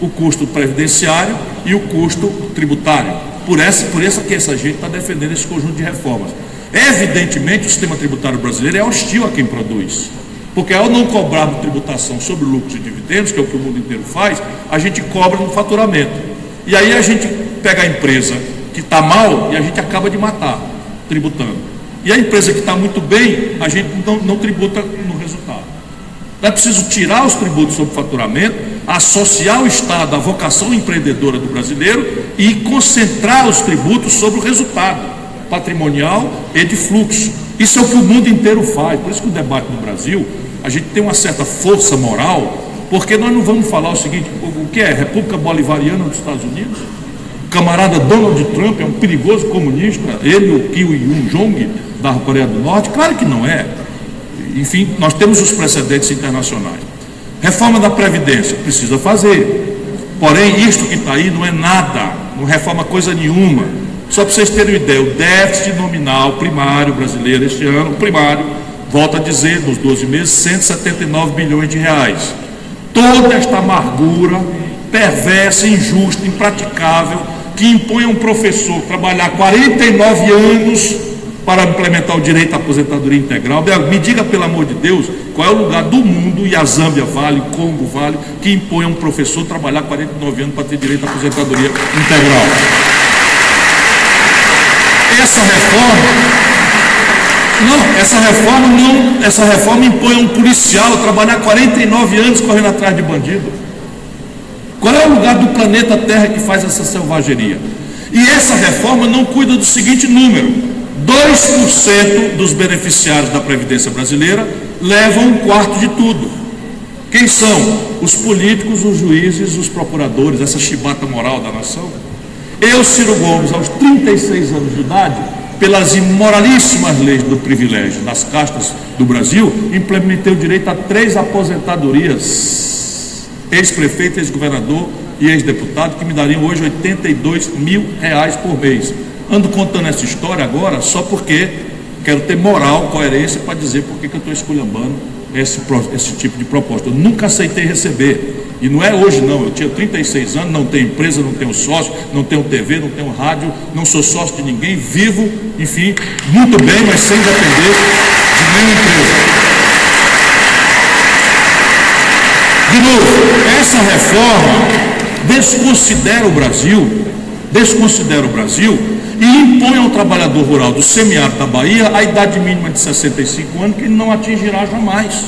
o custo previdenciário e o custo tributário. Por isso que essa gente está defendendo esse conjunto de reformas. Evidentemente, o sistema tributário brasileiro é hostil a quem produz, porque ao não cobrarmos tributação sobre lucros e dividendos, que é o que o mundo inteiro faz, a gente cobra no faturamento. E aí a gente pega a empresa que está mal e a gente acaba de matar, tributando. E a empresa que está muito bem, a gente não tributa no resultado. Então é preciso tirar os tributos sobre faturamento, associar o Estado à vocação empreendedora do brasileiro e concentrar os tributos sobre o resultado patrimonial e de fluxo. Isso é o que o mundo inteiro faz. Por isso que o debate no Brasil, a gente tem uma certa força moral, porque nós não vamos falar o seguinte: o que é? República Bolivariana dos Estados Unidos? O camarada Donald Trump é um perigoso comunista, ele, o Kim Il-jong da Coreia do Norte? Claro que não é. Enfim, nós temos os precedentes internacionais. Reforma da Previdência, precisa fazer. Porém, isto que está aí não é nada, não reforma coisa nenhuma. Só para vocês terem uma ideia, o déficit nominal primário brasileiro este ano, primário, volto a dizer, nos 12 meses, 179 bilhões de reais. Toda esta amargura perversa, injusta, impraticável, que impõe a um professor trabalhar 49 anos para implementar o direito à aposentadoria integral. Me diga, pelo amor de Deus, qual é o lugar do mundo, e a Zâmbia vale, o Congo vale, que impõe a um professor trabalhar 49 anos para ter direito à aposentadoria integral. Essa reforma impõe a um policial trabalhar 49 anos correndo atrás de bandido. Qual é o lugar do planeta Terra que faz essa selvageria? E essa reforma não cuida do seguinte número: 2% dos beneficiários da Previdência brasileira levam um quarto de tudo. Quem são? Os políticos, os juízes, os procuradores, essa chibata moral da nação. Eu, Ciro Gomes, aos 36 anos de idade, pelas imoralíssimas leis do privilégio das castas do Brasil, implementei o direito a 3 aposentadorias, ex-prefeito, ex-governador e ex-deputado, que me dariam hoje R$82 mil por mês. Ando contando essa história agora só porque quero ter moral, coerência para dizer por que eu estou esculhambando esse tipo de proposta. Eu nunca aceitei receber. E não é hoje não, eu tinha 36 anos, não tenho empresa, não tenho sócio, não tenho TV, não tenho rádio, não sou sócio de ninguém, vivo, enfim, muito bem, mas sem depender de nenhuma empresa. De novo, essa reforma desconsidera o Brasil e impõe ao trabalhador rural do semiárido da Bahia a idade mínima de 65 anos, que ele não atingirá jamais.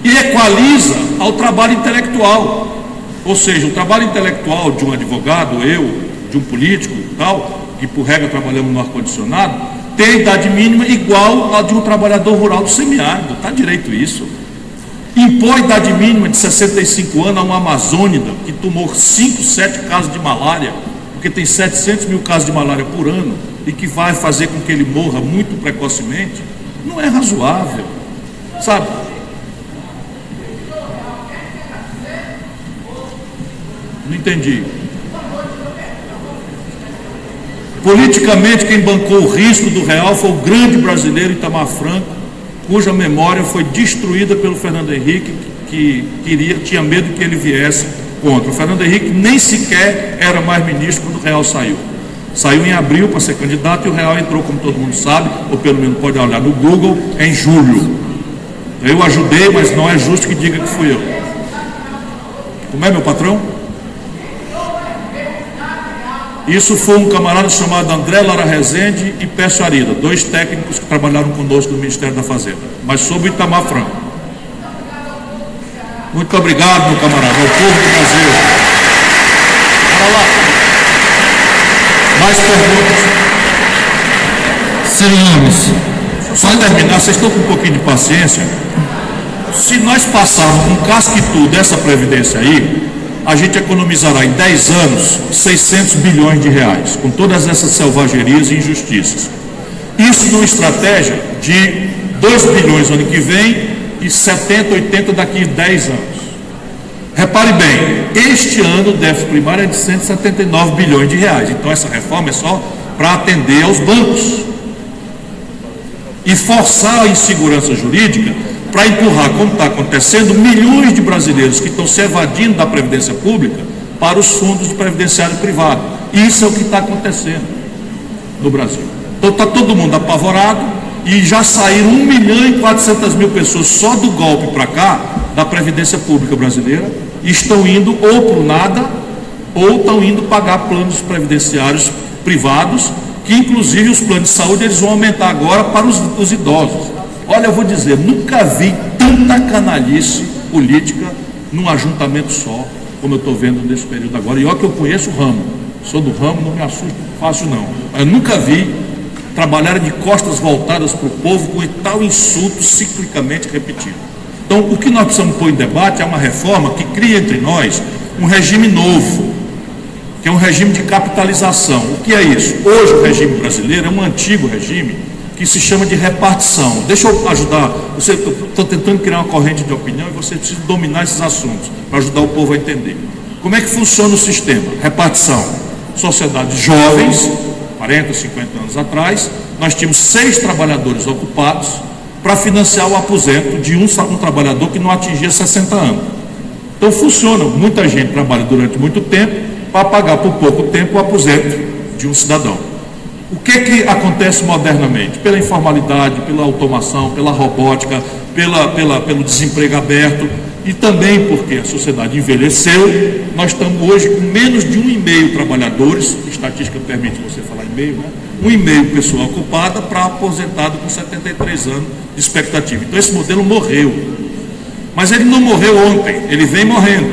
E equaliza ao trabalho intelectual, ou seja, o trabalho intelectual de um advogado, eu, de um político, tal, que por regra trabalhamos no ar-condicionado, ter a idade mínima igual a de um trabalhador rural do semiárido. Está direito isso. Impor a idade mínima de 65 anos a um amazônida que tomou 5, 7 casos de malária, porque tem 700 mil casos de malária por ano, e que vai fazer com que ele morra muito precocemente, não é razoável, sabe? Não entendi. Politicamente, quem bancou o risco do real foi o grande brasileiro Itamar Franco, cuja memória foi destruída pelo Fernando Henrique, que tinha medo que ele viesse contra. O Fernando Henrique nem sequer era mais ministro quando o real saiu. Saiu em abril para ser candidato e o real entrou, como todo mundo sabe, ou pelo menos pode olhar no Google, em julho. Eu ajudei, mas não é justo que diga que fui eu. Como é, meu patrão? Isso foi um camarada chamado André Lara Rezende e Pécio Arida, 2 técnicos que trabalharam conosco no Ministério da Fazenda, mas sobre o Itamar Franco. Muito obrigado, meu camarada, ao povo do Brasil. Para lá. Mais perguntas? Senhores, Só terminar, vocês estão com um pouquinho de paciência. Se nós passarmos um casque-tudo dessa previdência aí, a gente economizará em 10 anos 600 bilhões de reais, com todas essas selvagerias e injustiças. Isso numa estratégia de 2 bilhões no ano que vem e 70, 80 daqui a 10 anos. Repare bem, este ano o déficit primário é de 179 bilhões de reais, então essa reforma é só para atender aos bancos e forçar a insegurança jurídica para empurrar, como está acontecendo, milhões de brasileiros que estão se evadindo da Previdência Pública para os fundos de previdenciário privado. Isso é o que está acontecendo no Brasil. Então está todo mundo apavorado e já saíram 1.400.000 pessoas só do golpe para cá, da Previdência Pública brasileira, e estão indo ou para o nada, ou estão indo pagar planos previdenciários privados, que inclusive os planos de saúde eles vão aumentar agora para os idosos. Olha, eu vou dizer, nunca vi tanta canalice política num ajuntamento só, como eu estou vendo nesse período agora. E olha que eu conheço o ramo, sou do ramo, não me assusto fácil não. Eu nunca vi trabalhar de costas voltadas para o povo com tal insulto ciclicamente repetido. Então, o que nós precisamos pôr em debate é uma reforma que cria entre nós um regime novo, que é um regime de capitalização. O que é isso? Hoje o regime brasileiro é um antigo regime que se chama de repartição. Deixa eu ajudar, estou tentando criar uma corrente de opinião e você precisa dominar esses assuntos para ajudar o povo a entender. Como é que funciona o sistema? Repartição. Sociedades jovens, 40, 50 anos atrás, nós tínhamos 6 trabalhadores ocupados para financiar o aposento de um trabalhador que não atingia 60 anos. Então funciona, muita gente trabalha durante muito tempo para pagar por pouco tempo o aposento de um cidadão. O que acontece modernamente? Pela informalidade, pela automação, pela robótica, pelo desemprego aberto e também porque a sociedade envelheceu, nós estamos hoje com menos de 1,5 trabalhadores, a estatística permite você falar em meio, né? 1,5 pessoa ocupada para aposentado com 73 anos de expectativa. Então esse modelo morreu. Mas ele não morreu ontem, ele vem morrendo.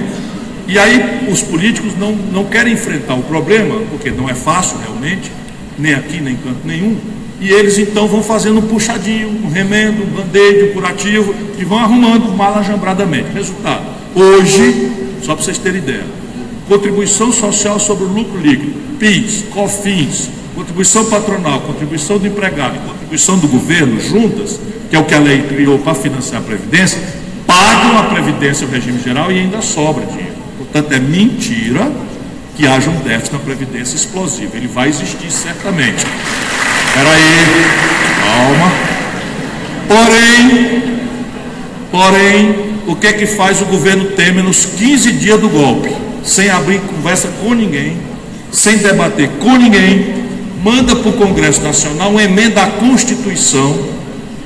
E aí os políticos não querem enfrentar o problema, porque não é fácil realmente, nem aqui, nem em canto nenhum, e eles então vão fazendo um puxadinho, um remendo, um band-aid, um curativo, e vão arrumando malajambradamente. Resultado, hoje, só para vocês terem ideia, contribuição social sobre o lucro líquido, PIS, COFINS, contribuição patronal, contribuição do empregado e contribuição do governo, juntas, que é o que a lei criou para financiar a Previdência, pagam a Previdência, o regime geral, e ainda sobra dinheiro. Portanto, é mentira que haja um déficit na Previdência explosivo. Ele vai existir certamente. Espera aí, calma. Porém, o que é que faz o governo Temer nos 15 dias do golpe? Sem abrir conversa com ninguém, sem debater com ninguém, manda para o Congresso Nacional uma emenda à Constituição,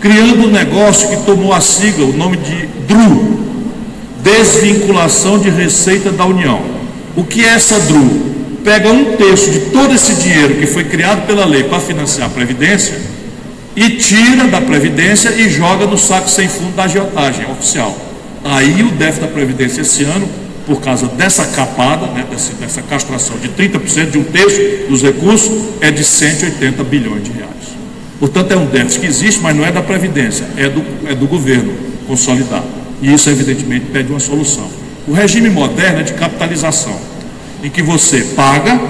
criando um negócio que tomou a sigla, o nome de DRU, Desvinculação de Receita da União. O que é essa DRU? Pega 1/3 de todo esse dinheiro que foi criado pela lei para financiar a Previdência e tira da Previdência e joga no saco sem fundo da agiotagem oficial. Aí o déficit da Previdência esse ano, por causa dessa capada, né, dessa castração de 30%, de 1/3 dos recursos, é de 180 bilhões de reais. Portanto, é um déficit que existe, mas não é da Previdência, é do governo consolidado. E isso, evidentemente, pede uma solução. O regime moderno é de capitalização, em que você paga,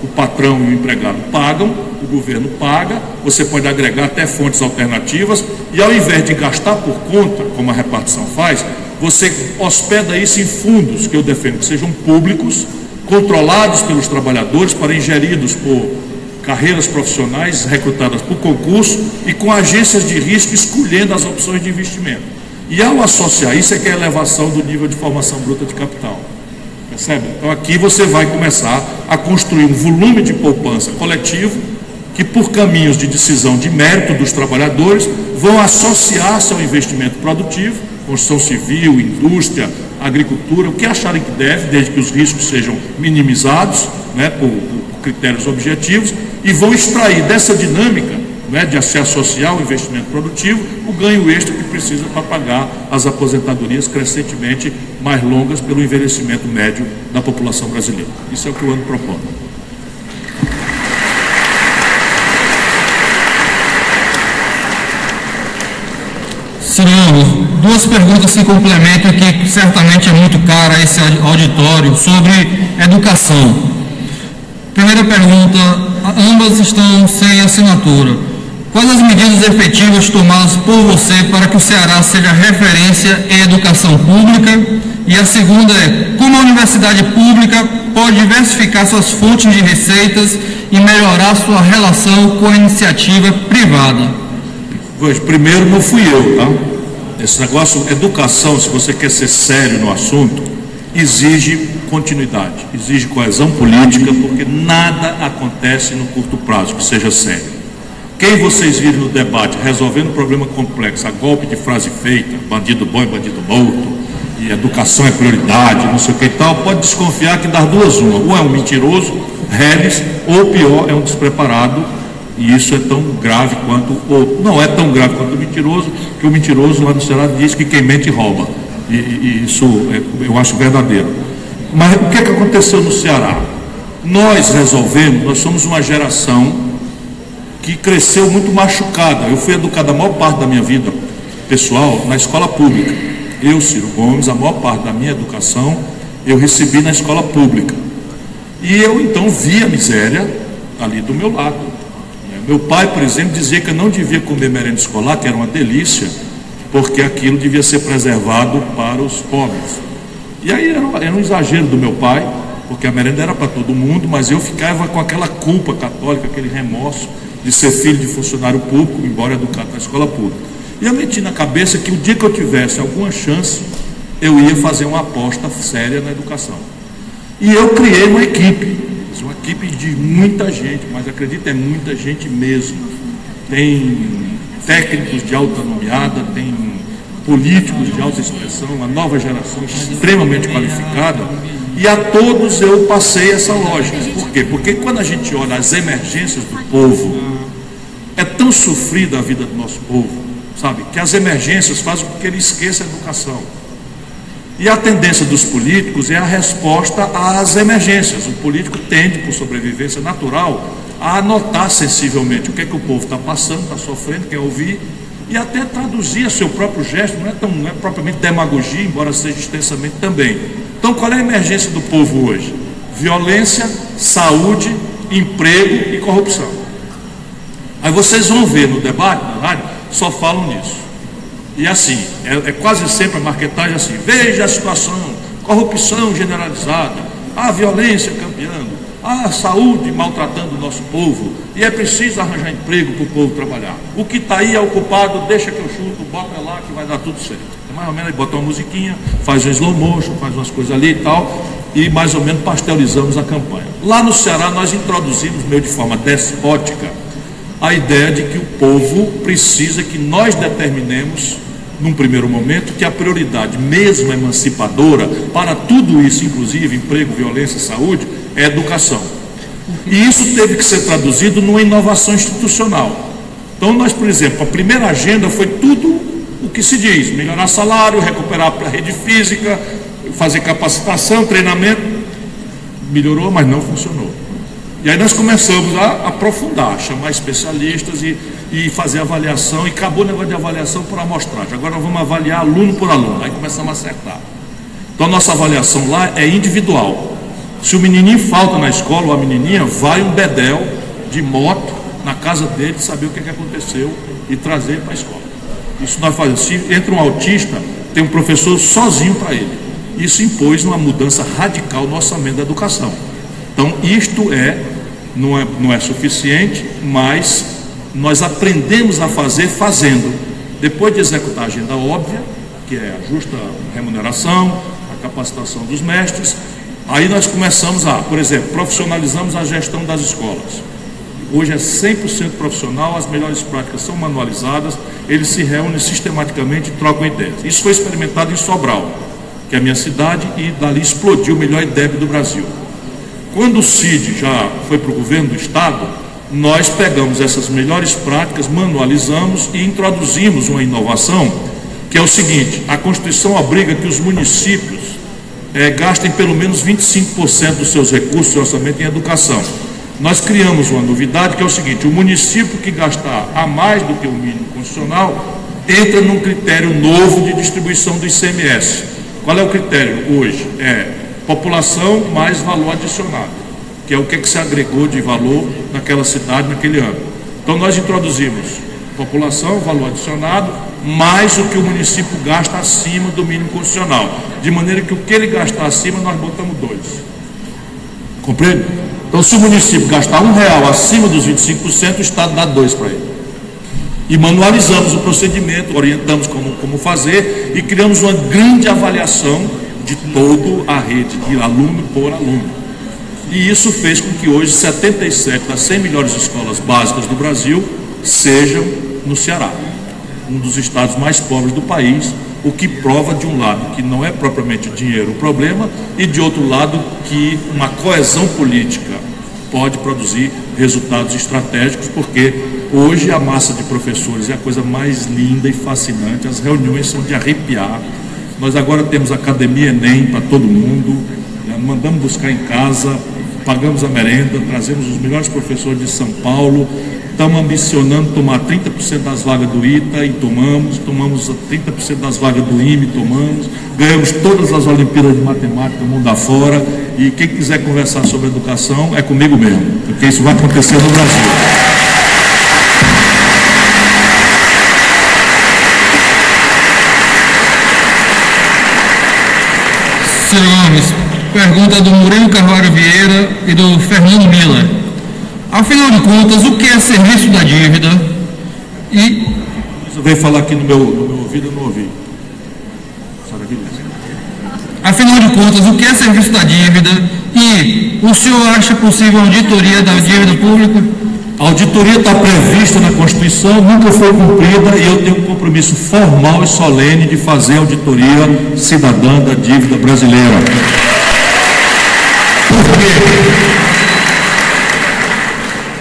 o patrão e o empregado pagam, o governo paga, você pode agregar até fontes alternativas e, ao invés de gastar por conta, como a repartição faz, você hospeda isso em fundos, que eu defendo que sejam públicos, controlados pelos trabalhadores, para ingeridos por carreiras profissionais recrutadas por concurso e com agências de risco escolhendo as opções de investimento. E ao associar isso é que é a elevação do nível de formação bruta de capital. Percebe? Então aqui você vai começar a construir um volume de poupança coletivo que, por caminhos de decisão de mérito dos trabalhadores, vão associar-se ao investimento produtivo, construção civil, indústria, agricultura, o que acharem que deve, desde que os riscos sejam minimizados, né, por critérios objetivos, e vão extrair dessa dinâmica, né, de se associar ao investimento produtivo, o ganho extra que precisa para pagar as aposentadorias crescentemente mais longas pelo envelhecimento médio da população brasileira. Isso é o que eu ando propondo. Senhor, duas perguntas se complementam que certamente é muito cara a esse auditório sobre educação. Primeira pergunta, ambas estão sem assinatura. Quais as medidas efetivas tomadas por você para que o Ceará seja referência em educação pública? E a segunda é, como a universidade pública pode diversificar suas fontes de receitas e melhorar sua relação com a iniciativa privada? Pois, primeiro, não fui eu, tá? Esse negócio, educação, se você quer ser sério no assunto, exige continuidade, exige coesão política, porque nada acontece no curto prazo que seja sério. Quem vocês viram no debate resolvendo um problema complexo a golpe de frase feita, bandido bom e bandido morto, e educação é prioridade, não sei o que e tal, pode desconfiar que das duas uma, ou é um mentiroso, reles, ou pior, é um despreparado, e isso é tão grave quanto, ou não é tão grave quanto o mentiroso, que o mentiroso lá no Ceará diz que quem mente rouba, e isso eu acho verdadeiro. Mas o que é que aconteceu no Ceará? Nós resolvemos, nós somos uma geração que cresceu muito machucada. Eu fui educado a maior parte da minha vida pessoal na escola pública. Eu, Ciro Gomes, a maior parte da minha educação eu recebi na escola pública. E eu então vi a miséria ali do meu lado. Meu pai, por exemplo, dizia que eu não devia comer merenda escolar, que era uma delícia, porque aquilo devia ser preservado para os pobres. E aí era um exagero do meu pai, porque a merenda era para todo mundo, mas eu ficava com aquela culpa católica, aquele remorso de ser filho de funcionário público, embora educado na escola pública. E eu meti na cabeça que o dia que eu tivesse alguma chance, eu ia fazer uma aposta séria na educação. E eu criei uma equipe de muita gente, mas acredita, é muita gente mesmo. Tem técnicos de alta nomeada, tem políticos de alta expressão, uma nova geração extremamente qualificada, e a todos eu passei essa lógica. Por quê? Porque quando a gente olha as emergências do povo, é tão sofrida a vida do nosso povo, sabe, que as emergências fazem com que ele esqueça a educação. E a tendência dos políticos é a resposta às emergências. O político tende, por sobrevivência natural, a anotar sensivelmente o que é que o povo está passando, está sofrendo, quer ouvir, e até traduzir a seu próprio gesto. Não é propriamente demagogia, embora seja extensamente também. Então, qual é a emergência do povo hoje? Violência, saúde, emprego e corrupção. Aí vocês vão ver no debate, na rádio, só falam nisso. E assim, é quase sempre a marketagem assim: veja a situação, corrupção generalizada, a violência campeando, a saúde maltratando o nosso povo, e é preciso arranjar emprego para o povo trabalhar. O que está aí é o culpado, deixa que eu chuto, bota lá que vai dar tudo certo. É mais ou menos, bota uma musiquinha, faz um slow motion, faz umas coisas ali e tal, e mais ou menos pasteurizamos a campanha. Lá no Ceará nós introduzimos, meio de forma despótica, a ideia de que o povo precisa que nós determinemos, num primeiro momento, que a prioridade mesmo emancipadora para tudo isso, inclusive emprego, violência, saúde, é educação. E isso teve que ser traduzido numa inovação institucional. Então nós, por exemplo, a primeira agenda foi tudo o que se diz: melhorar salário, recuperar a rede física, fazer capacitação, treinamento. Melhorou, mas não funcionou. E aí nós começamos a aprofundar, chamar especialistas e fazer avaliação, e acabou o negócio de avaliação por amostragem. Agora nós vamos avaliar aluno por aluno, aí começamos a acertar. Então a nossa avaliação lá é individual. Se o menininho falta na escola, ou a menininha, vai um bedel de moto na casa dele, saber o que aconteceu e trazer ele para a escola. Isso nós fazemos. Se entra um autista, tem um professor sozinho para ele. Isso impôs uma mudança radical no orçamento da educação. Então isto não é suficiente, mas nós aprendemos a fazer fazendo. Depois de executar a agenda óbvia, que é a justa remuneração, a capacitação dos mestres, aí nós começamos por exemplo, profissionalizamos a gestão das escolas. Hoje é 100% profissional, as melhores práticas são manualizadas, eles se reúnem sistematicamente e trocam ideias. Isso foi experimentado em Sobral, que é a minha cidade, e dali explodiu o melhor IDEB do Brasil. Quando o CID já foi para o governo do estado, nós pegamos essas melhores práticas, manualizamos e introduzimos uma inovação, que é o seguinte: a Constituição obriga que os municípios gastem pelo menos 25% dos seus recursos de orçamento em educação. Nós criamos uma novidade, que é o seguinte: o município que gastar a mais do que o mínimo constitucional entra num critério novo de distribuição do ICMS. Qual é o critério hoje? É população mais valor adicionado, que é o que se agregou de valor naquela cidade, naquele ano. Então nós introduzimos população, valor adicionado, mais o que o município gasta acima do mínimo constitucional, de maneira que o que ele gastar acima, nós botamos 2. Compreende? Então, se o município gastar R$1 acima dos 25%, o Estado dá 2 para ele. E manualizamos o procedimento, orientamos como fazer, e criamos uma grande avaliação de toda a rede, de aluno por aluno. E isso fez com que hoje 77 das 100 melhores escolas básicas do Brasil sejam no Ceará, um dos estados mais pobres do país, o que prova, de um lado, que não é propriamente o dinheiro o problema, e de outro lado, que uma coesão política pode produzir resultados estratégicos, porque hoje a massa de professores é a coisa mais linda e fascinante, as reuniões são de arrepiar. Nós agora temos academia Enem para todo mundo, mandamos buscar em casa, pagamos a merenda, trazemos os melhores professores de São Paulo, estamos ambicionando tomar 30% das vagas do ITA e tomamos 30% das vagas do IME, ganhamos todas as Olimpíadas de Matemática do mundo afora, e quem quiser conversar sobre educação é comigo mesmo, porque isso vai acontecer no Brasil. Senhor Gomes, pergunta do Murilo Carvalho Vieira e do Fernando Miller. Afinal de contas, o que é serviço da dívida? Você veio falar aqui no meu ouvido, eu não ouvi. Afinal de contas, o que é serviço da dívida? E o senhor acha possível auditoria da dívida pública? A auditoria está prevista na Constituição, nunca foi cumprida, e eu tenho um compromisso formal e solene de fazer a auditoria cidadã da dívida brasileira. Por quê?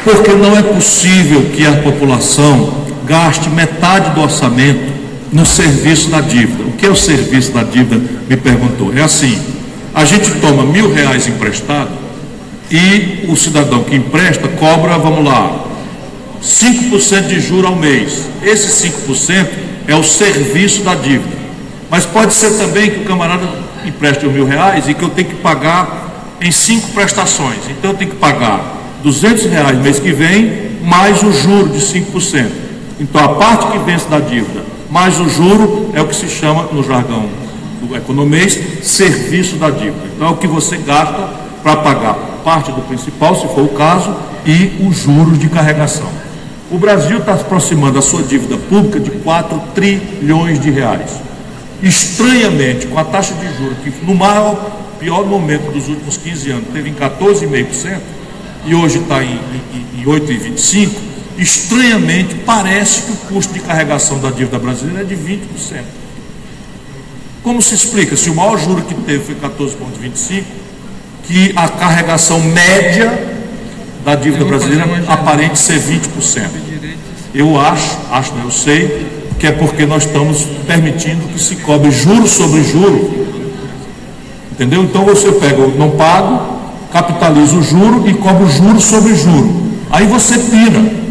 Porque não é possível que a população gaste metade do orçamento no serviço da dívida. O que é o serviço da dívida? Me perguntou. É assim: a gente toma R$1.000 emprestado e o cidadão que empresta cobra, vamos lá, 5% de juros ao mês. Esse 5% é o serviço da dívida. Mas pode ser também que o camarada empreste R$1.000 e que eu tenho que pagar em 5 prestações. Então eu tenho que pagar R$200 no mês que vem, mais o juro de 5%. Então a parte que vence da dívida, mais o juro, é o que se chama, no jargão do economês, serviço da dívida. Então é o que você gasta para pagar parte do principal, se for o caso, e os juros de carregação. O Brasil está aproximando a sua dívida pública de 4 trilhões de reais. Estranhamente, com a taxa de juros que no pior momento dos últimos 15 anos teve em 14,5%, e hoje está em 8,25%, estranhamente parece que o custo de carregação da dívida brasileira é de 20%. Como se explica, se o maior juro que teve foi 14,25%, que a carregação média da dívida brasileira aparente ser 20%? Eu eu sei que é porque nós estamos permitindo que se cobre juro sobre juro, entendeu? Então você pega o não pago, capitaliza o juro e cobra o juro sobre juro. Aí você tira.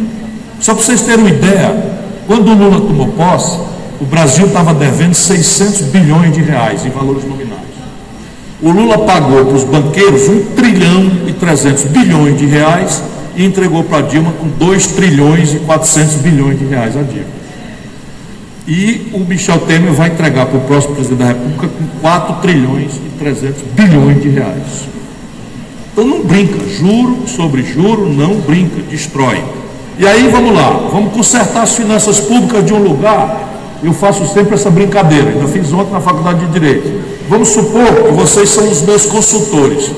Só para vocês terem uma ideia, quando o Lula tomou posse, o Brasil estava devendo 600 bilhões de reais em valores nominais. O Lula pagou para os banqueiros 1 trilhão e 300 bilhões de reais e entregou para a Dilma com 2 trilhões e 400 bilhões de reais a dívida. E o Michel Temer vai entregar para o próximo presidente da República com 4 trilhões e 300 bilhões de reais. Então não brinca, juro sobre juro, não brinca, destrói. E aí vamos lá, vamos consertar as finanças públicas de um lugar. Eu faço sempre essa brincadeira, ainda fiz ontem na Faculdade de Direito. Vamos supor que vocês são os meus consultores,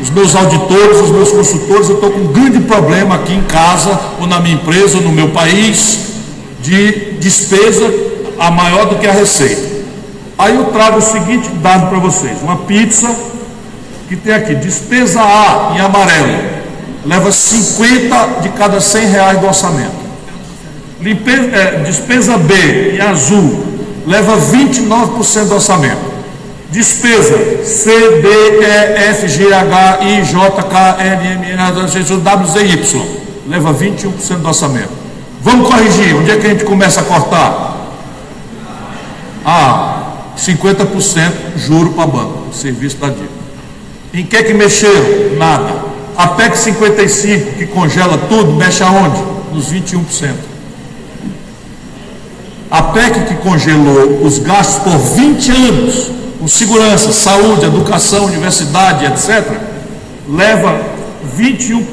os meus auditores, os meus consultores. Eu estou com um grande problema aqui em casa, ou na minha empresa, ou no meu país, de despesa a maior do que a receita. Aí eu trago o seguinte dado para vocês: uma pizza que tem aqui, despesa A em amarelo, leva 50 de cada 100 reais do orçamento. Despesa B em azul, leva 29% do orçamento. Despesa C, D, E, F, G, H, I, J, K, L, M, N, W, Z, Y, leva 21% do orçamento. Vamos corrigir, onde é que a gente começa a cortar? 50% juro para banco, serviço da dívida. Em que mexeram? Nada. A PEC 55, que congela tudo, mexe aonde? Nos 21%. A PEC que congelou os gastos por 20 anos, com segurança, saúde, educação, universidade, etc., leva 21%,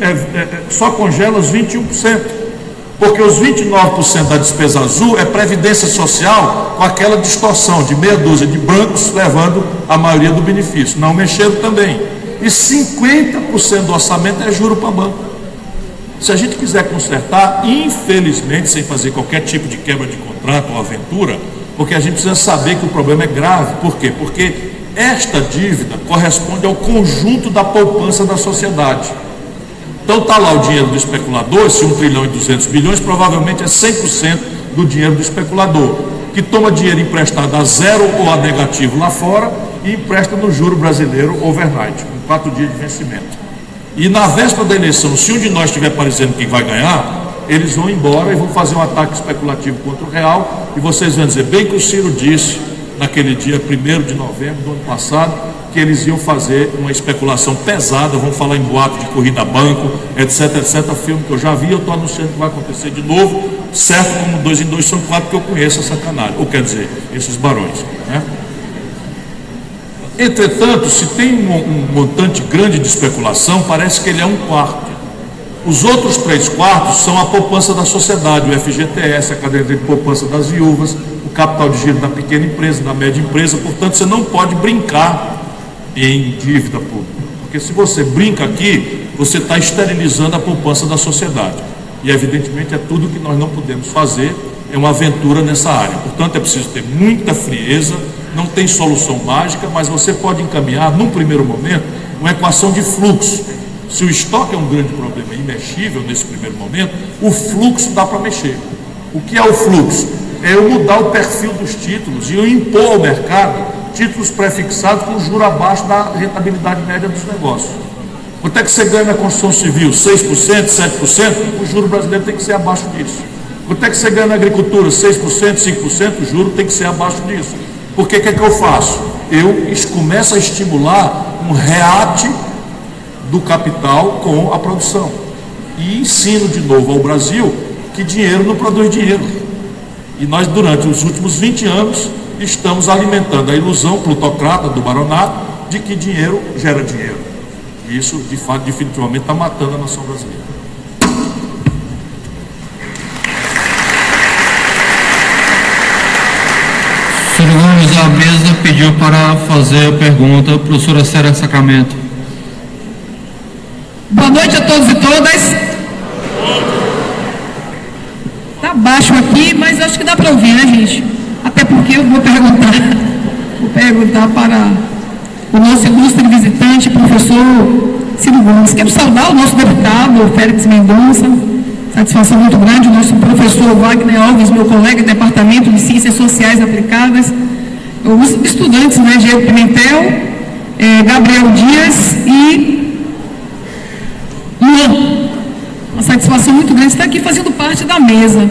só congela os 21%, porque os 29% da despesa azul é previdência social, com aquela distorção de meia dúzia de brancos levando a maioria do benefício. Não mexeram também. E 50% do orçamento é juro para banco. Se a gente quiser consertar, infelizmente, sem fazer qualquer tipo de quebra de contrato ou aventura, porque a gente precisa saber que o problema é grave. Por quê? Porque esta dívida corresponde ao conjunto da poupança da sociedade. Então está lá o dinheiro do especulador, esse 1 trilhão e 200 bilhões, provavelmente é 100% do dinheiro do especulador, que toma dinheiro emprestado a zero ou a negativo lá fora e empresta no juro brasileiro overnight, com 4 dias de vencimento. E na véspera da eleição, se um de nós estiver parecendo quem vai ganhar, eles vão embora e vão fazer um ataque especulativo contra o real, e vocês vão dizer, bem que o Ciro disse, naquele dia 1º de novembro do ano passado, que eles iam fazer uma especulação pesada, vão falar em boato de corrida a banco, etc, etc, filme que eu já vi, eu estou anunciando que vai acontecer de novo, certo, como 2 em 2 são 4, que eu conheço essa canalha, ou quer dizer, esses barões, né? Entretanto, se tem um montante grande de especulação, parece que ele é 1/4. Os outros 3/4 são a poupança da sociedade, o FGTS, a caderneta de poupança das viúvas, o capital de giro da pequena empresa, da média empresa. Portanto, você não pode brincar em dívida pública, porque se você brinca aqui, você está esterilizando a poupança da sociedade. E evidentemente é tudo que nós não podemos fazer, é uma aventura nessa área. Portanto, é preciso ter muita frieza. Não tem solução mágica, mas você pode encaminhar, num primeiro momento, uma equação de fluxo. Se o estoque é um grande problema imexível nesse primeiro momento, o fluxo dá para mexer. O que é o fluxo? É eu mudar o perfil dos títulos e eu impor ao mercado títulos prefixados com juro abaixo da rentabilidade média dos negócios. Quanto é que você ganha na construção civil? 6%, 7%? O juro brasileiro tem que ser abaixo disso. Quanto é que você ganha na agricultura? 6%, 5%? O juro tem que ser abaixo disso. Porque o que é que eu faço? Eu começo a estimular um reate do capital com a produção. E ensino de novo ao Brasil que dinheiro não produz dinheiro. E nós, durante os últimos 20 anos, estamos alimentando a ilusão plutocrata do baronato de que dinheiro gera dinheiro. E isso, de fato, definitivamente está matando a nação brasileira. A mesa pediu para fazer a pergunta, professora Célia Sacramento. Boa noite a todos e todas. Está baixo aqui, mas acho que dá para ouvir, né, gente? Até porque eu vou perguntar para o nosso ilustre visitante, professor Ciro Gomes. Quero saudar o nosso deputado Félix Mendonça. Satisfação muito grande, o nosso professor Wagner Alves, meu colega do Departamento de Ciências Sociais Aplicadas, os estudantes, né, Diego Pimentel, Gabriel Dias e satisfação muito grande estar aqui fazendo parte da mesa.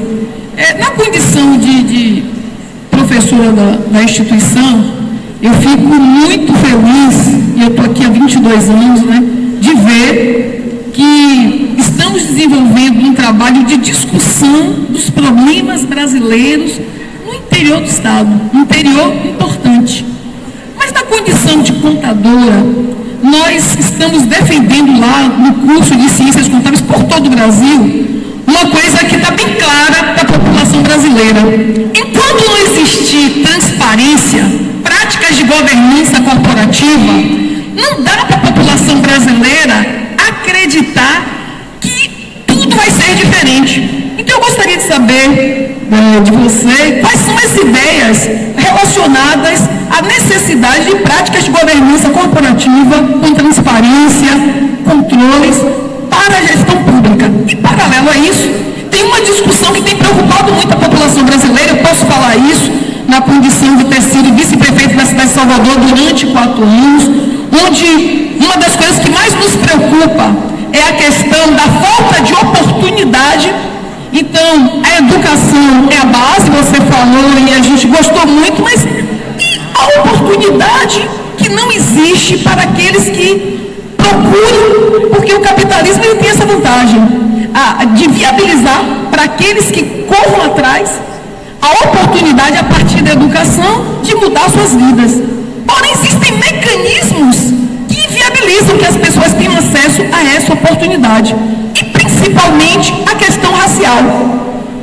Na condição de professora da instituição, eu fico muito feliz, e eu estou aqui há 22 anos, né, de ver que estamos desenvolvendo um trabalho de discussão dos problemas brasileiros no interior do Estado, um interior importante. Mas na condição de contadora, nós estamos defendendo lá no curso de Ciências Contábeis por todo o Brasil uma coisa que está bem clara para a população brasileira. Enquanto não existir transparência, práticas de governança corporativa, não dá para a população brasileira acreditar que tudo vai ser diferente. Então eu gostaria de saber de você quais são as ideias relacionadas à necessidade de práticas de governança corporativa com transparência, controles para a gestão pública. E paralelo a isso, tem uma discussão que tem preocupado muito a população brasileira. Eu posso falar isso na condição de ter sido vice-prefeito da cidade de Salvador durante 4 anos, onde uma das coisas que mais nos preocupa é a questão da falta de oportunidade. Então, a educação é a base, você falou, e a gente gostou muito, mas a oportunidade que não existe para aqueles que procuram, porque o capitalismo ele tem essa vantagem, de viabilizar para aqueles que corram atrás a oportunidade a partir da educação de mudar suas vidas. Porém, existem mecanismos que viabilizam que as pessoas tenham acesso a essa oportunidade. E principalmente a questão racial,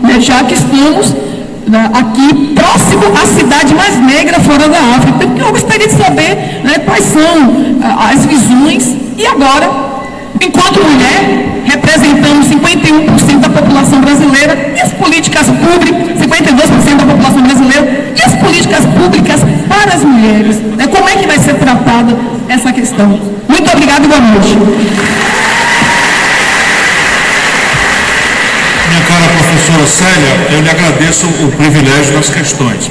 né, já que estamos aqui próximo à cidade mais negra fora da África. Então, eu gostaria de saber, né, quais são as visões. E agora, enquanto mulher, representamos 51% da população brasileira, e as políticas públicas, 52% da população brasileira, e as políticas públicas para as mulheres, né, como é que vai ser tratada essa questão? Muito obrigada e boa noite. Minha cara professora Célia, eu lhe agradeço o privilégio das questões.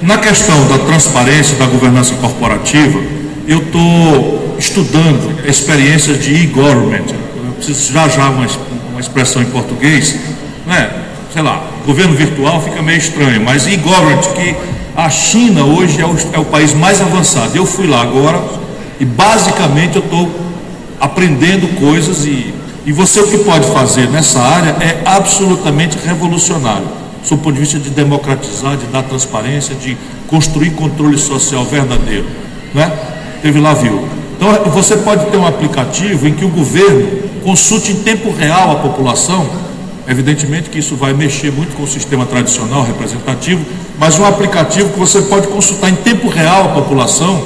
Na questão da transparência da governança corporativa, eu estou estudando experiências de e-government. Eu preciso já uma expressão em português, né? Sei lá, governo virtual fica meio estranho, mas e-government, que a China hoje é o país mais avançado. Eu fui lá agora e basicamente eu estou aprendendo coisas e você o que pode fazer nessa área é absolutamente revolucionário, sob o ponto de vista de democratizar, de dar transparência, de construir controle social verdadeiro, né? Teve lá, viu? Então você pode ter um aplicativo em que o governo consulte em tempo real a população. Evidentemente que isso vai mexer muito com o sistema tradicional representativo, mas um aplicativo que você pode consultar em tempo real a população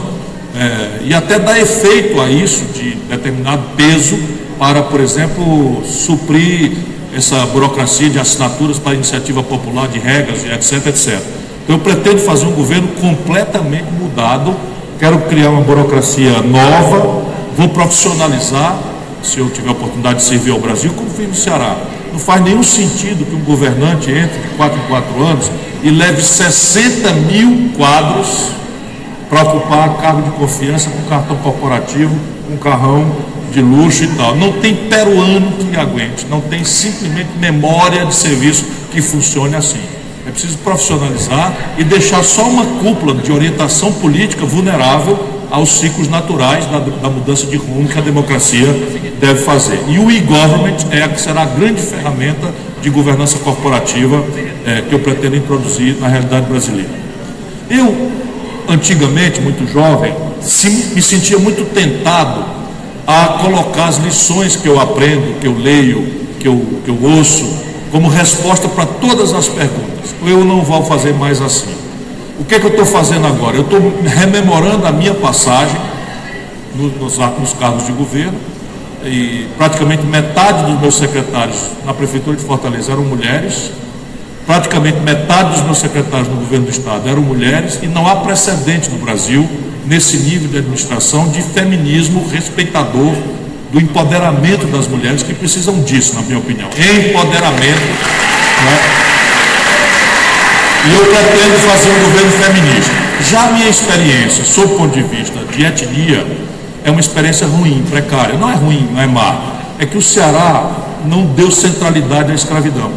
e até dar efeito a isso de determinado peso para, por exemplo, suprir essa burocracia de assinaturas para iniciativa popular, de regras, etc, etc. Então eu pretendo fazer um governo completamente mudado, quero criar uma burocracia nova, vou profissionalizar, se eu tiver a oportunidade de servir ao Brasil, como fiz no Ceará. Não faz nenhum sentido que um governante entre de 4 em 4 anos e leve 60 mil quadros para ocupar cargo de confiança com cartão corporativo, com carrão de luxo e tal. Não tem peruano que aguente, não tem simplesmente memória de serviço que funcione assim. É preciso profissionalizar e deixar só uma cúpula de orientação política vulnerável aos ciclos naturais da mudança de rumo que a democracia deve fazer. E o e-government será a grande ferramenta de governança corporativa que eu pretendo introduzir na realidade brasileira. Eu, antigamente, muito jovem, me sentia muito tentado a colocar as lições que eu aprendo, que eu leio, que eu ouço, como resposta para todas as perguntas. Eu não vou fazer mais assim. O que é que eu estou fazendo agora? Eu estou rememorando a minha passagem nos cargos de governo, e praticamente metade dos meus secretários na Prefeitura de Fortaleza eram mulheres, praticamente metade dos meus secretários no governo do Estado eram mulheres, e não há precedente no Brasil, nesse nível de administração, de feminismo respeitador do empoderamento das mulheres, que precisam disso, na minha opinião. Empoderamento, né? E eu pretendo fazer um governo feminista. Já a minha experiência, sob o ponto de vista de etnia, é uma experiência ruim, precária. Não é ruim, não é má. É que o Ceará não deu centralidade à escravidão.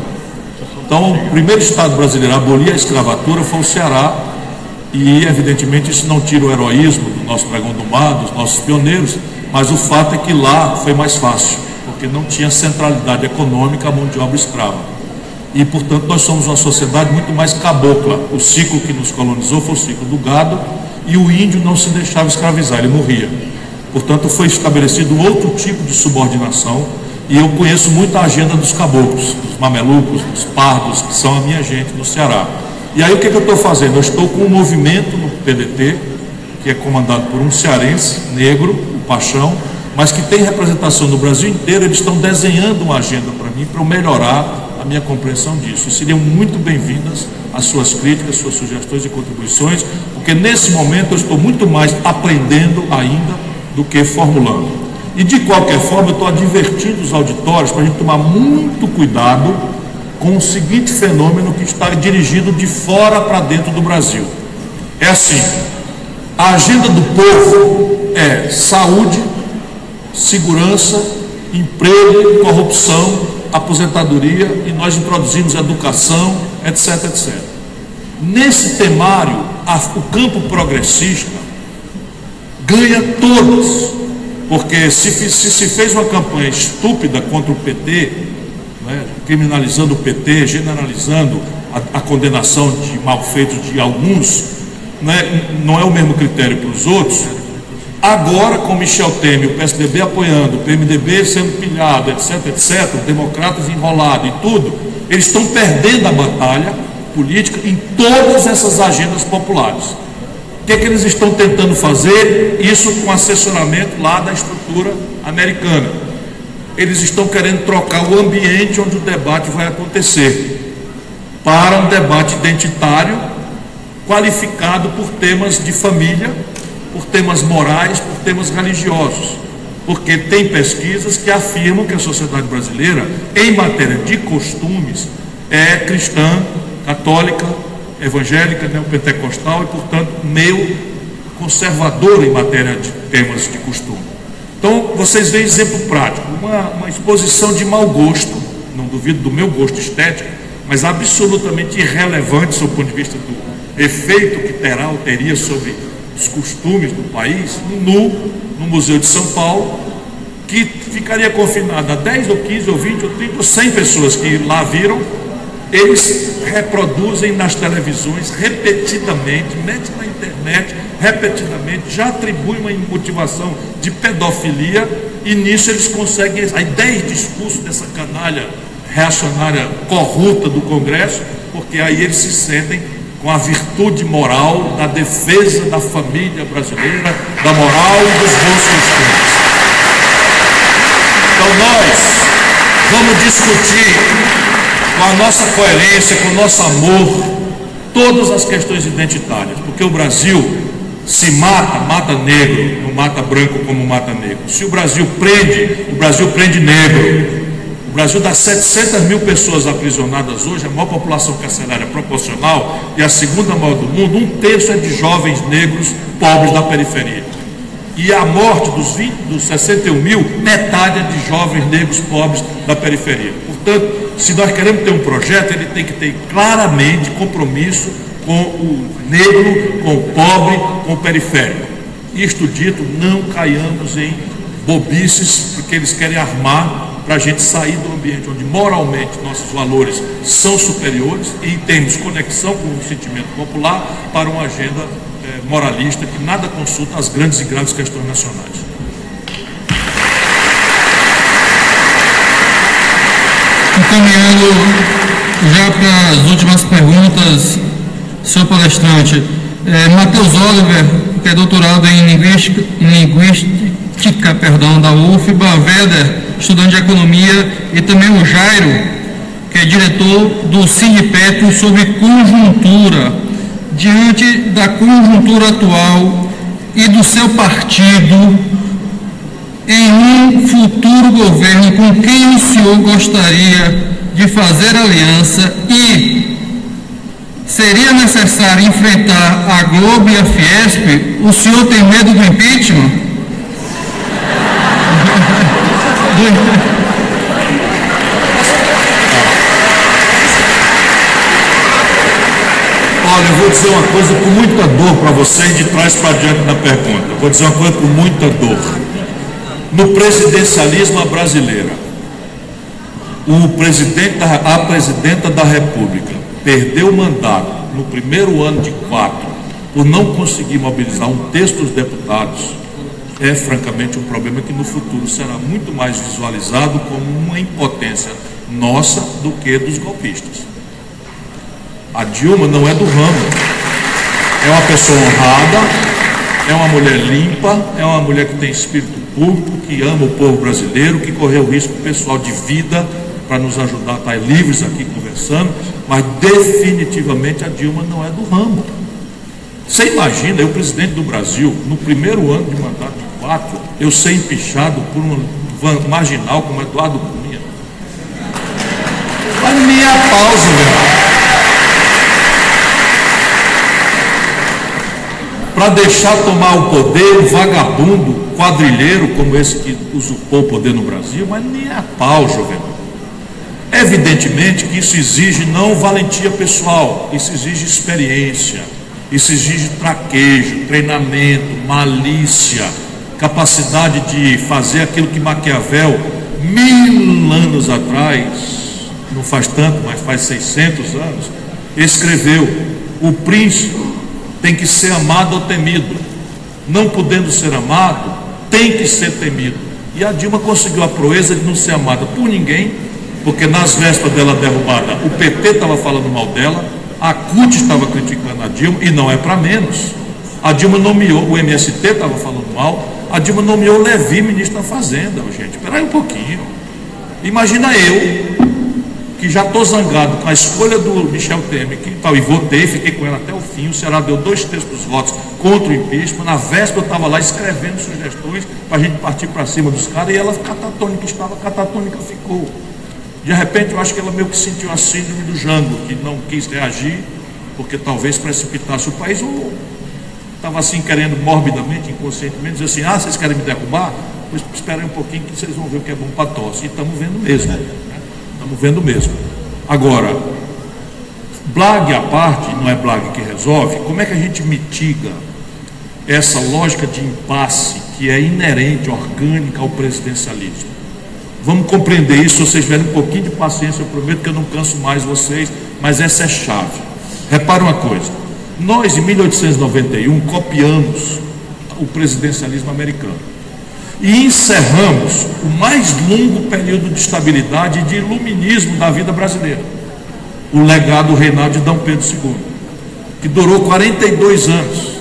Então, o primeiro estado brasileiro a abolir a escravatura foi o Ceará, e evidentemente isso não tira o heroísmo do nosso pregão do mar, dos nossos pioneiros, mas o fato é que lá foi mais fácil, porque não tinha centralidade econômica a mão de obra escrava. E, portanto, nós somos uma sociedade muito mais cabocla. O ciclo que nos colonizou foi o ciclo do gado, e o índio não se deixava escravizar, ele morria. Portanto, foi estabelecido outro tipo de subordinação, e eu conheço muito a agenda dos caboclos, dos mamelucos, dos pardos, que são a minha gente no Ceará. E aí o que eu estou fazendo? Eu estou com um movimento no PDT, que é comandado por um cearense negro, o Paixão, mas que tem representação no Brasil inteiro. Eles estão desenhando uma agenda para mim, para eu melhorar a minha compreensão disso. E seriam muito bem-vindas as suas críticas, suas sugestões e contribuições, porque nesse momento eu estou muito mais aprendendo ainda do que formulando. E de qualquer forma eu estou advertindo os auditórios para a gente tomar muito cuidado com o seguinte fenômeno que está dirigido de fora para dentro do Brasil. É assim: a agenda do povo é saúde, segurança, emprego, corrupção, aposentadoria, e nós introduzimos educação, etc, etc. Nesse temário, o campo progressista ganha todas, porque se fez uma campanha estúpida contra o PT, né, criminalizando o PT, generalizando a condenação de malfeitos de alguns, né, não é o mesmo critério para os outros. Agora, com Michel Temer, o PSDB apoiando, o PMDB sendo pilhado, etc, etc, democratas enrolados e tudo, eles estão perdendo a batalha política em todas essas agendas populares. O que é que eles estão tentando fazer? Isso com assessoramento lá da estrutura americana. Eles estão querendo trocar o ambiente onde o debate vai acontecer para um debate identitário, qualificado por temas de família, por temas morais, por temas religiosos, porque tem pesquisas que afirmam que a sociedade brasileira, em matéria de costumes, é cristã, católica, evangélica, neopentecostal e, portanto, meio conservadora em matéria de temas de costume. Então, vocês veem exemplo prático, uma exposição de mau gosto, não duvido do meu gosto estético, mas absolutamente irrelevante sob o ponto de vista do efeito que terá ou teria sobre os costumes do país, no Museu de São Paulo, que ficaria confinado a 10 ou 15 ou 20 ou 30 ou 100 pessoas que lá viram. Eles reproduzem nas televisões repetidamente, metem na internet repetidamente, já atribuem uma motivação de pedofilia, e nisso eles conseguem aí 10 discursos dessa canalha reacionária corrupta do Congresso, porque aí eles se sentem com a virtude moral da defesa da família brasileira, da moral e dos bons costumes. Então nós vamos discutir com a nossa coerência, com o nosso amor, todas as questões identitárias, porque o Brasil se mata negro, não mata branco como mata negro. Se o Brasil prende negro. O Brasil dá 700 mil pessoas aprisionadas hoje, a maior população carcerária proporcional e a segunda maior do mundo. 1/3 é de jovens negros pobres da periferia. E a morte dos 61 mil, metade é de jovens negros pobres da periferia. Portanto, se nós queremos ter um projeto, ele tem que ter claramente compromisso com o negro, com o pobre, com o periférico. Isto dito, não caiamos em bobices, porque eles querem armar para a gente sair do ambiente onde moralmente nossos valores são superiores e temos conexão com o sentimento popular, para uma agenda moralista que nada consulta as grandes e graves questões nacionais. Encaminhando já para as últimas perguntas, senhor palestrante, Matheus Oliver, que é doutorado em linguística da UFBA, Veder, estudante de economia, e também o Jairo, que é diretor do Sindipeto, sobre conjuntura. Diante da conjuntura atual e do seu partido, em um futuro governo, com quem o senhor gostaria de fazer aliança, e seria necessário enfrentar a Globo e a Fiesp? O senhor tem medo do impeachment? Olha, eu vou dizer uma coisa com muita dor para vocês de trás para diante da pergunta. Vou dizer uma coisa com muita dor. No presidencialismo brasileiro, a presidenta da República perdeu o mandato no primeiro ano de 4 por não conseguir mobilizar um terço dos deputados. É francamente um problema que no futuro será muito mais visualizado como uma impotência nossa do que dos golpistas. A Dilma não é do ramo, é uma pessoa honrada, é uma mulher limpa, é uma mulher que tem espírito público, que ama o povo brasileiro, que correu risco pessoal de vida para nos ajudar a estar livres aqui conversando, mas definitivamente a Dilma não é do ramo. Você imagina, eu, presidente do Brasil, no primeiro ano de mandato de 4, eu ser empichado por um marginal como Eduardo Cunha. Mas nem a pausa, meu. Para deixar tomar o poder um vagabundo, quadrilheiro como esse que usurpou o poder no Brasil, mas nem a pau, jovem. Evidentemente que isso exige não valentia pessoal, isso exige experiência, isso exige traquejo, treinamento, malícia, capacidade de fazer aquilo que Maquiavel, 1000 anos atrás, não faz tanto, mas faz 600 anos, escreveu: o príncipe tem que ser amado ou temido. Não podendo ser amado, tem que ser temido. E a Dilma conseguiu a proeza de não ser amada por ninguém, porque nas vésperas dela derrubada, o PT estava falando mal dela, a CUT estava criticando a Dilma, e não é para menos. A Dilma nomeou, o MST estava falando mal, a Dilma nomeou o Levi ministro da Fazenda. Gente, espera aí um pouquinho. Imagina eu, que já estou zangado com a escolha do Michel Temer, que tal, e votei, fiquei com ela até o fim. O Ceará deu 2/3 dos votos contra o impeachment. Na véspera eu estava lá escrevendo sugestões para a gente partir para cima dos caras, e ela catatônica estava, catatônica ficou. De repente eu acho que ela meio que sentiu a síndrome do Jango, que não quis reagir, porque talvez precipitasse o país, ou estava assim querendo morbidamente, inconscientemente, dizer assim: ah, vocês querem me derrubar? Pois esperem um pouquinho que vocês vão ver o que é bom para tosse. E estamos vendo mesmo. Estamos vendo mesmo. Agora, blague à parte, não é blague que resolve. Como é que a gente mitiga essa lógica de impasse que é inerente, orgânica ao presidencialismo? Vamos compreender isso. Se vocês tiverem um pouquinho de paciência, eu prometo que eu não canso mais vocês, mas essa é chave. Repara uma coisa: nós em 1891 copiamos o presidencialismo americano e encerramos o mais longo período de estabilidade e de iluminismo da vida brasileira, o legado do reinado de Dom Pedro II, que durou 42 anos.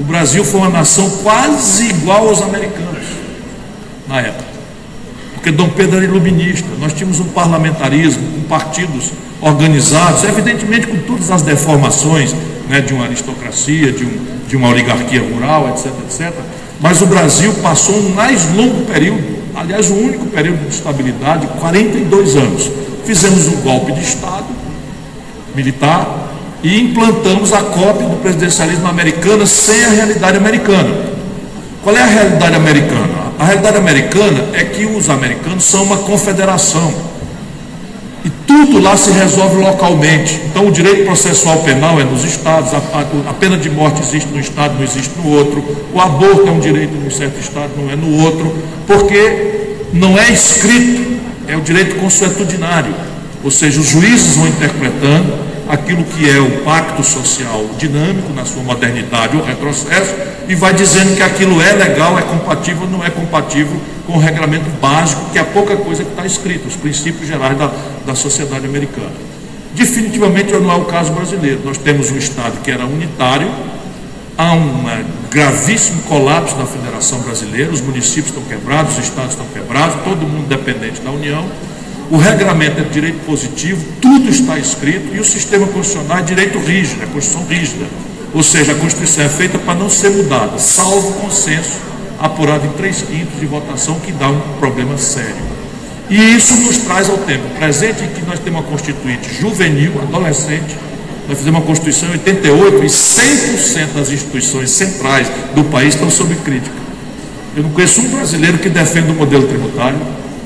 O Brasil foi uma nação quase igual aos americanos na época, porque Dom Pedro era iluminista. Nós tínhamos um parlamentarismo com partidos organizados, evidentemente com todas as deformações, né, de uma aristocracia, de uma oligarquia rural, etc, etc. Mas o Brasil passou um mais longo período, aliás, o único período de estabilidade, 42 anos. Fizemos um golpe de Estado militar e implantamos a cópia do presidencialismo americano sem a realidade americana. Qual é a realidade americana? A realidade americana é que os americanos são uma confederação e tudo lá se resolve localmente. Então o direito processual penal é nos estados, a pena de morte existe num estado, não existe no outro, o aborto é um direito num certo estado, não é no outro, porque não é escrito, é o direito consuetudinário, ou seja, os juízes vão interpretando aquilo que é o pacto social dinâmico na sua modernidade ou retrocesso, e vai dizendo que aquilo é legal, é compatível ou não é compatível com o regramento básico, que é a pouca coisa que está escrito, os princípios gerais da sociedade americana. Definitivamente não é o caso brasileiro. Nós temos um Estado que era unitário, há um gravíssimo colapso da Federação Brasileira, os municípios estão quebrados, os estados estão quebrados, todo mundo dependente da União. O regramento é de direito positivo, tudo está escrito, e o sistema constitucional é direito rígido, é Constituição rígida. Ou seja, a Constituição é feita para não ser mudada, salvo consenso apurado em 3/5 de votação, que dá um problema sério. E isso nos traz ao tempo presente, em que nós temos uma Constituinte juvenil, adolescente. Nós fizemos uma Constituição em 88 e 100% das instituições centrais do país estão sob crítica. Eu não conheço um brasileiro que defenda o modelo tributário,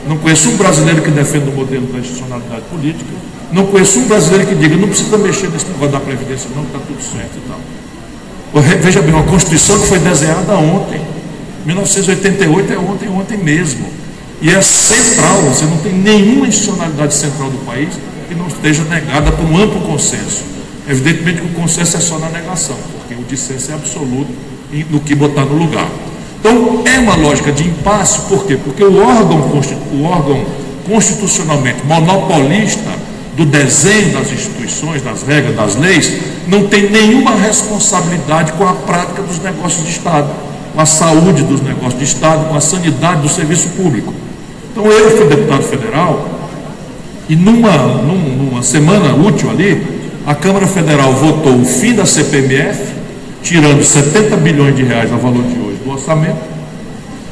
Não conheço um brasileiro que defenda o modelo da institucionalidade política. Não conheço um brasileiro que diga, não precisa mexer nesse negócio da Previdência não, que está tudo certo e tal. Veja bem, uma Constituição que foi desenhada ontem. 1988 é ontem mesmo. E é central, você não tem nenhuma institucionalidade central do país que não esteja negada por um amplo consenso. Evidentemente que o consenso é só na negação, porque o dissenso é absoluto no que botar no lugar. Então, é uma lógica de impasse, por quê? Porque o órgão constitucionalmente monopolista do desenho das instituições, das regras, das leis, não tem nenhuma responsabilidade com a prática dos negócios de Estado, com a saúde dos negócios de Estado, com a sanidade do serviço público. Então, eu fui deputado federal e numa semana útil ali, a Câmara Federal votou o fim da CPMF, tirando 70 bilhões de reais a valor de hoje do orçamento,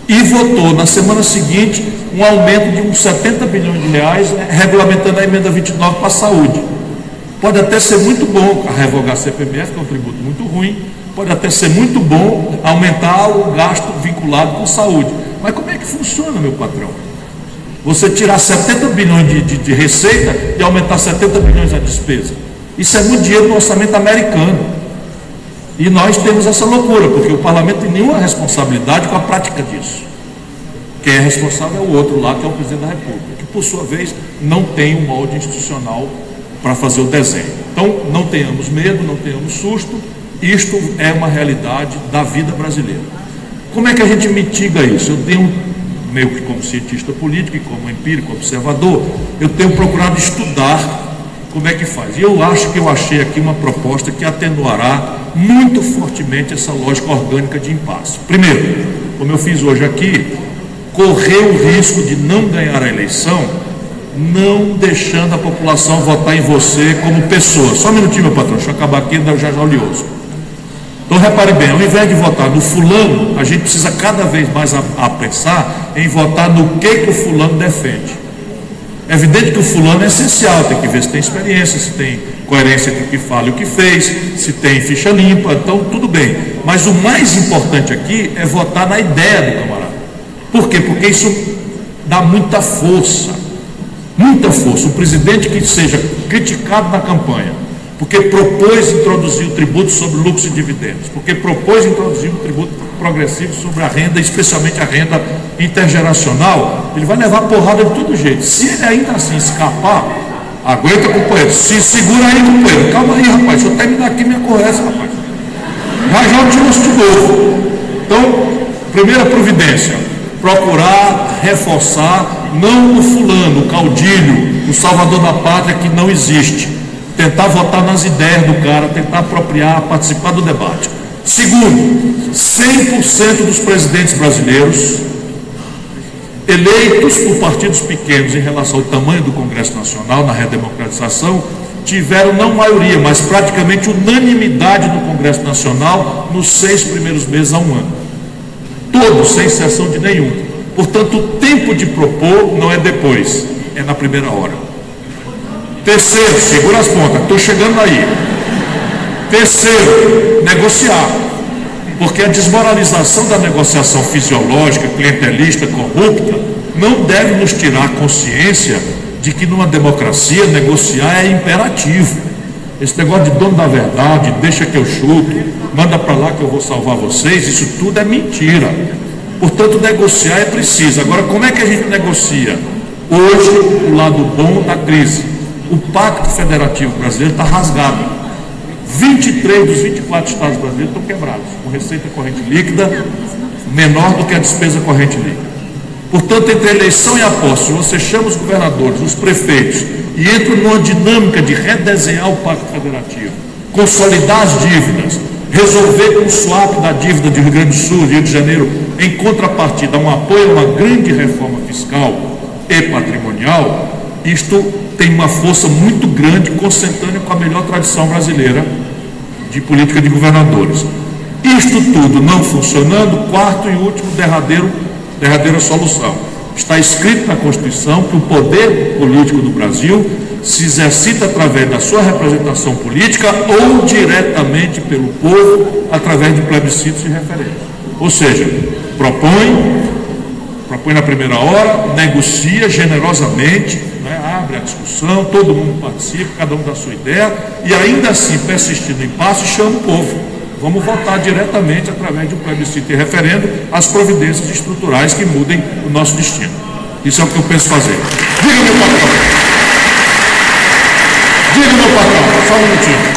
e votou na semana seguinte um aumento de uns 70 bilhões de reais, regulamentando a emenda 29 para a saúde. Pode até ser muito bom revogar a CPMF, que é um tributo muito ruim, pode até ser muito bom aumentar o gasto vinculado com saúde. Mas como é que funciona, meu patrão? Você tirar 70 bilhões de receita e aumentar 70 bilhões a despesa. Isso é muito dinheiro no orçamento americano. E nós temos essa loucura, porque o parlamento tem nenhuma responsabilidade com a prática disso. Quem é responsável é o outro lá, que é o presidente da República, que por sua vez não tem um molde institucional para fazer o desenho. Então, não tenhamos medo, não tenhamos susto, isto é uma realidade da vida brasileira. Como é que a gente mitiga isso? Eu tenho, meio que como cientista político e como empírico, observador, eu tenho procurado estudar como é que faz. E eu acho que eu achei aqui uma proposta que atenuará muito fortemente essa lógica orgânica de impasse. Primeiro, como eu fiz hoje aqui, correr o risco de não ganhar a eleição, não deixando a população votar em você como pessoa. Só um minutinho, meu patrão, deixa eu acabar aqui, ainda já o lioso. Então, repare bem, ao invés de votar no fulano, a gente precisa cada vez mais a pensar em votar no que o fulano defende. É evidente que o fulano é essencial, tem que ver se tem experiência, se tem coerência entre o que fala e o que fez, se tem ficha limpa, então tudo bem. Mas o mais importante aqui é votar na ideia do camarada. Por quê? Porque isso dá muita força. Muita força. Um presidente que seja criticado na campanha, porque propôs introduzir o tributo sobre lucros e dividendos, porque propôs introduzir um tributo progressivo sobre a renda, especialmente a renda intergeracional, ele vai levar porrada de todo jeito. Se ele ainda assim escapar, aguenta, companheiro, se segura aí, companheiro, calma aí, rapaz, deixa eu terminar aqui minha conversa, rapaz. Já eu te mostro de novo. Então, primeira providência, procurar reforçar não o fulano, o caudilho, o salvador da pátria que não existe. Tentar votar nas ideias do cara, tentar apropriar, participar do debate. Segundo, 100% dos presidentes brasileiros eleitos por partidos pequenos em relação ao tamanho do Congresso Nacional na redemocratização tiveram não maioria, mas praticamente unanimidade no Congresso Nacional nos 6 primeiros meses a um ano. Todos, sem exceção de nenhum. Portanto, o tempo de propor não é depois, é na primeira hora. Terceiro, segura as pontas, estou chegando aí. Terceiro, negociar. Porque a desmoralização da negociação fisiológica, clientelista, corrupta, não deve nos tirar a consciência de que numa democracia negociar é imperativo. Esse negócio de dono da verdade, deixa que eu chuto, manda para lá que eu vou salvar vocês, isso tudo é mentira. Portanto, negociar é preciso. Agora, como é que a gente negocia? Hoje, o lado bom da crise. O Pacto Federativo Brasileiro está rasgado. 23 dos 24 estados brasileiros estão quebrados, com receita corrente líquida menor do que a despesa corrente líquida. Portanto, entre eleição e a posse, você chama os governadores, os prefeitos, e entra numa dinâmica de redesenhar o Pacto Federativo, consolidar as dívidas, resolver com o swap da dívida de Rio Grande do Sul, Rio de Janeiro, em contrapartida, um apoio a uma grande reforma fiscal e patrimonial, isto tem uma força muito grande, consentânea com a melhor tradição brasileira de política de governadores. Isto tudo não funcionando, quarto e último, derradeira solução. Está escrito na Constituição que o poder político do Brasil se exercita através da sua representação política ou diretamente pelo povo através de plebiscitos e referendos. Ou seja, propõe, propõe na primeira hora, negocia generosamente, né, abre a discussão, todo mundo participa, cada um dá a sua ideia, e ainda assim, persistindo em impasse, chama o povo. Vamos votar diretamente, através de um plebiscito e referendo, as providências estruturais que mudem o nosso destino. Isso é o que eu penso fazer. Diga, meu patrão. Diga, meu patrão. Só um minutinho.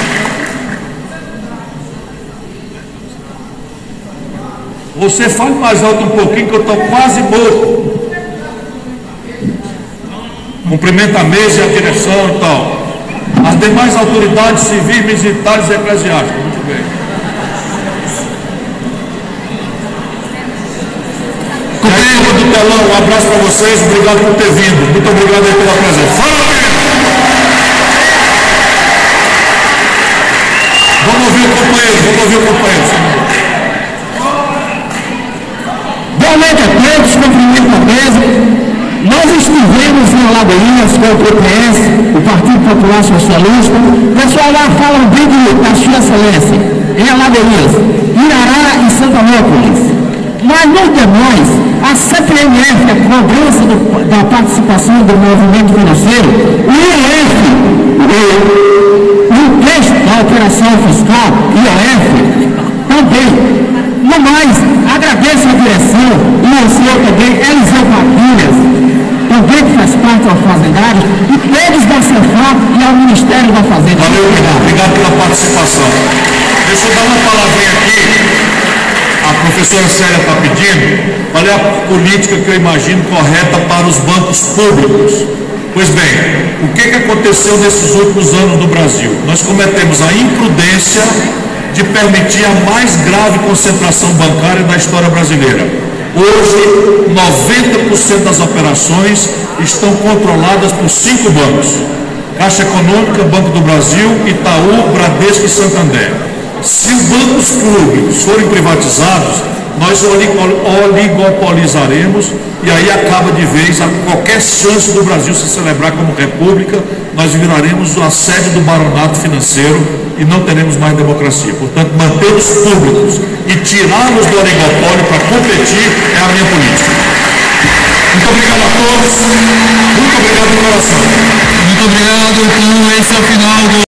Você fale mais alto um pouquinho, que eu estou quase morto. Cumprimenta a mesa e a direção e tal. As demais autoridades civis, militares e eclesiásticas. Muito bem. Companheiro do telão, um abraço para vocês. Obrigado por ter vindo. Muito obrigado aí pela presença. Fala, vamos ouvir o companheiro. Vamos ouvir o companheiro. Boa noite a todos, cumprimento a mesa. Nós estivemos em Alagoinhas com o PPS, o Partido Popular Socialista. O pessoal lá fala bem da Sua Excelência, em Alagoinhas, Irará e Santanópolis. Mas nos demais, a CPMF, a cobrança da participação do movimento financeiro, o IOF, o texto da operação fiscal, IOF, também. No mais, agradeço a direção e ao senhor também, Eliseu Paquilhas, também que faz parte do Fazendário, e todos da CEFAP e ao Ministério da Fazenda. Valeu, obrigado pela participação. Deixa eu dar uma palavrinha aqui. A professora Célia está pedindo qual é a política que eu imagino correta para os bancos públicos. Pois bem, o que aconteceu nesses últimos anos no Brasil? Nós cometemos a imprudência de permitir a mais grave concentração bancária da história brasileira. Hoje, 90% das operações estão controladas por 5 bancos: Caixa Econômica, Banco do Brasil, Itaú, Bradesco e Santander. Se os bancos públicos forem privatizados, nós oligopolizaremos e aí acaba de vez a qualquer chance do Brasil se celebrar como república. Nós viraremos a sede do baronato financeiro e não teremos mais democracia. Portanto, manter os públicos e tirá-los do oligopólio para competir é a minha política. Muito obrigado a todos. Muito obrigado de coração. Muito obrigado. Então, esse é o final do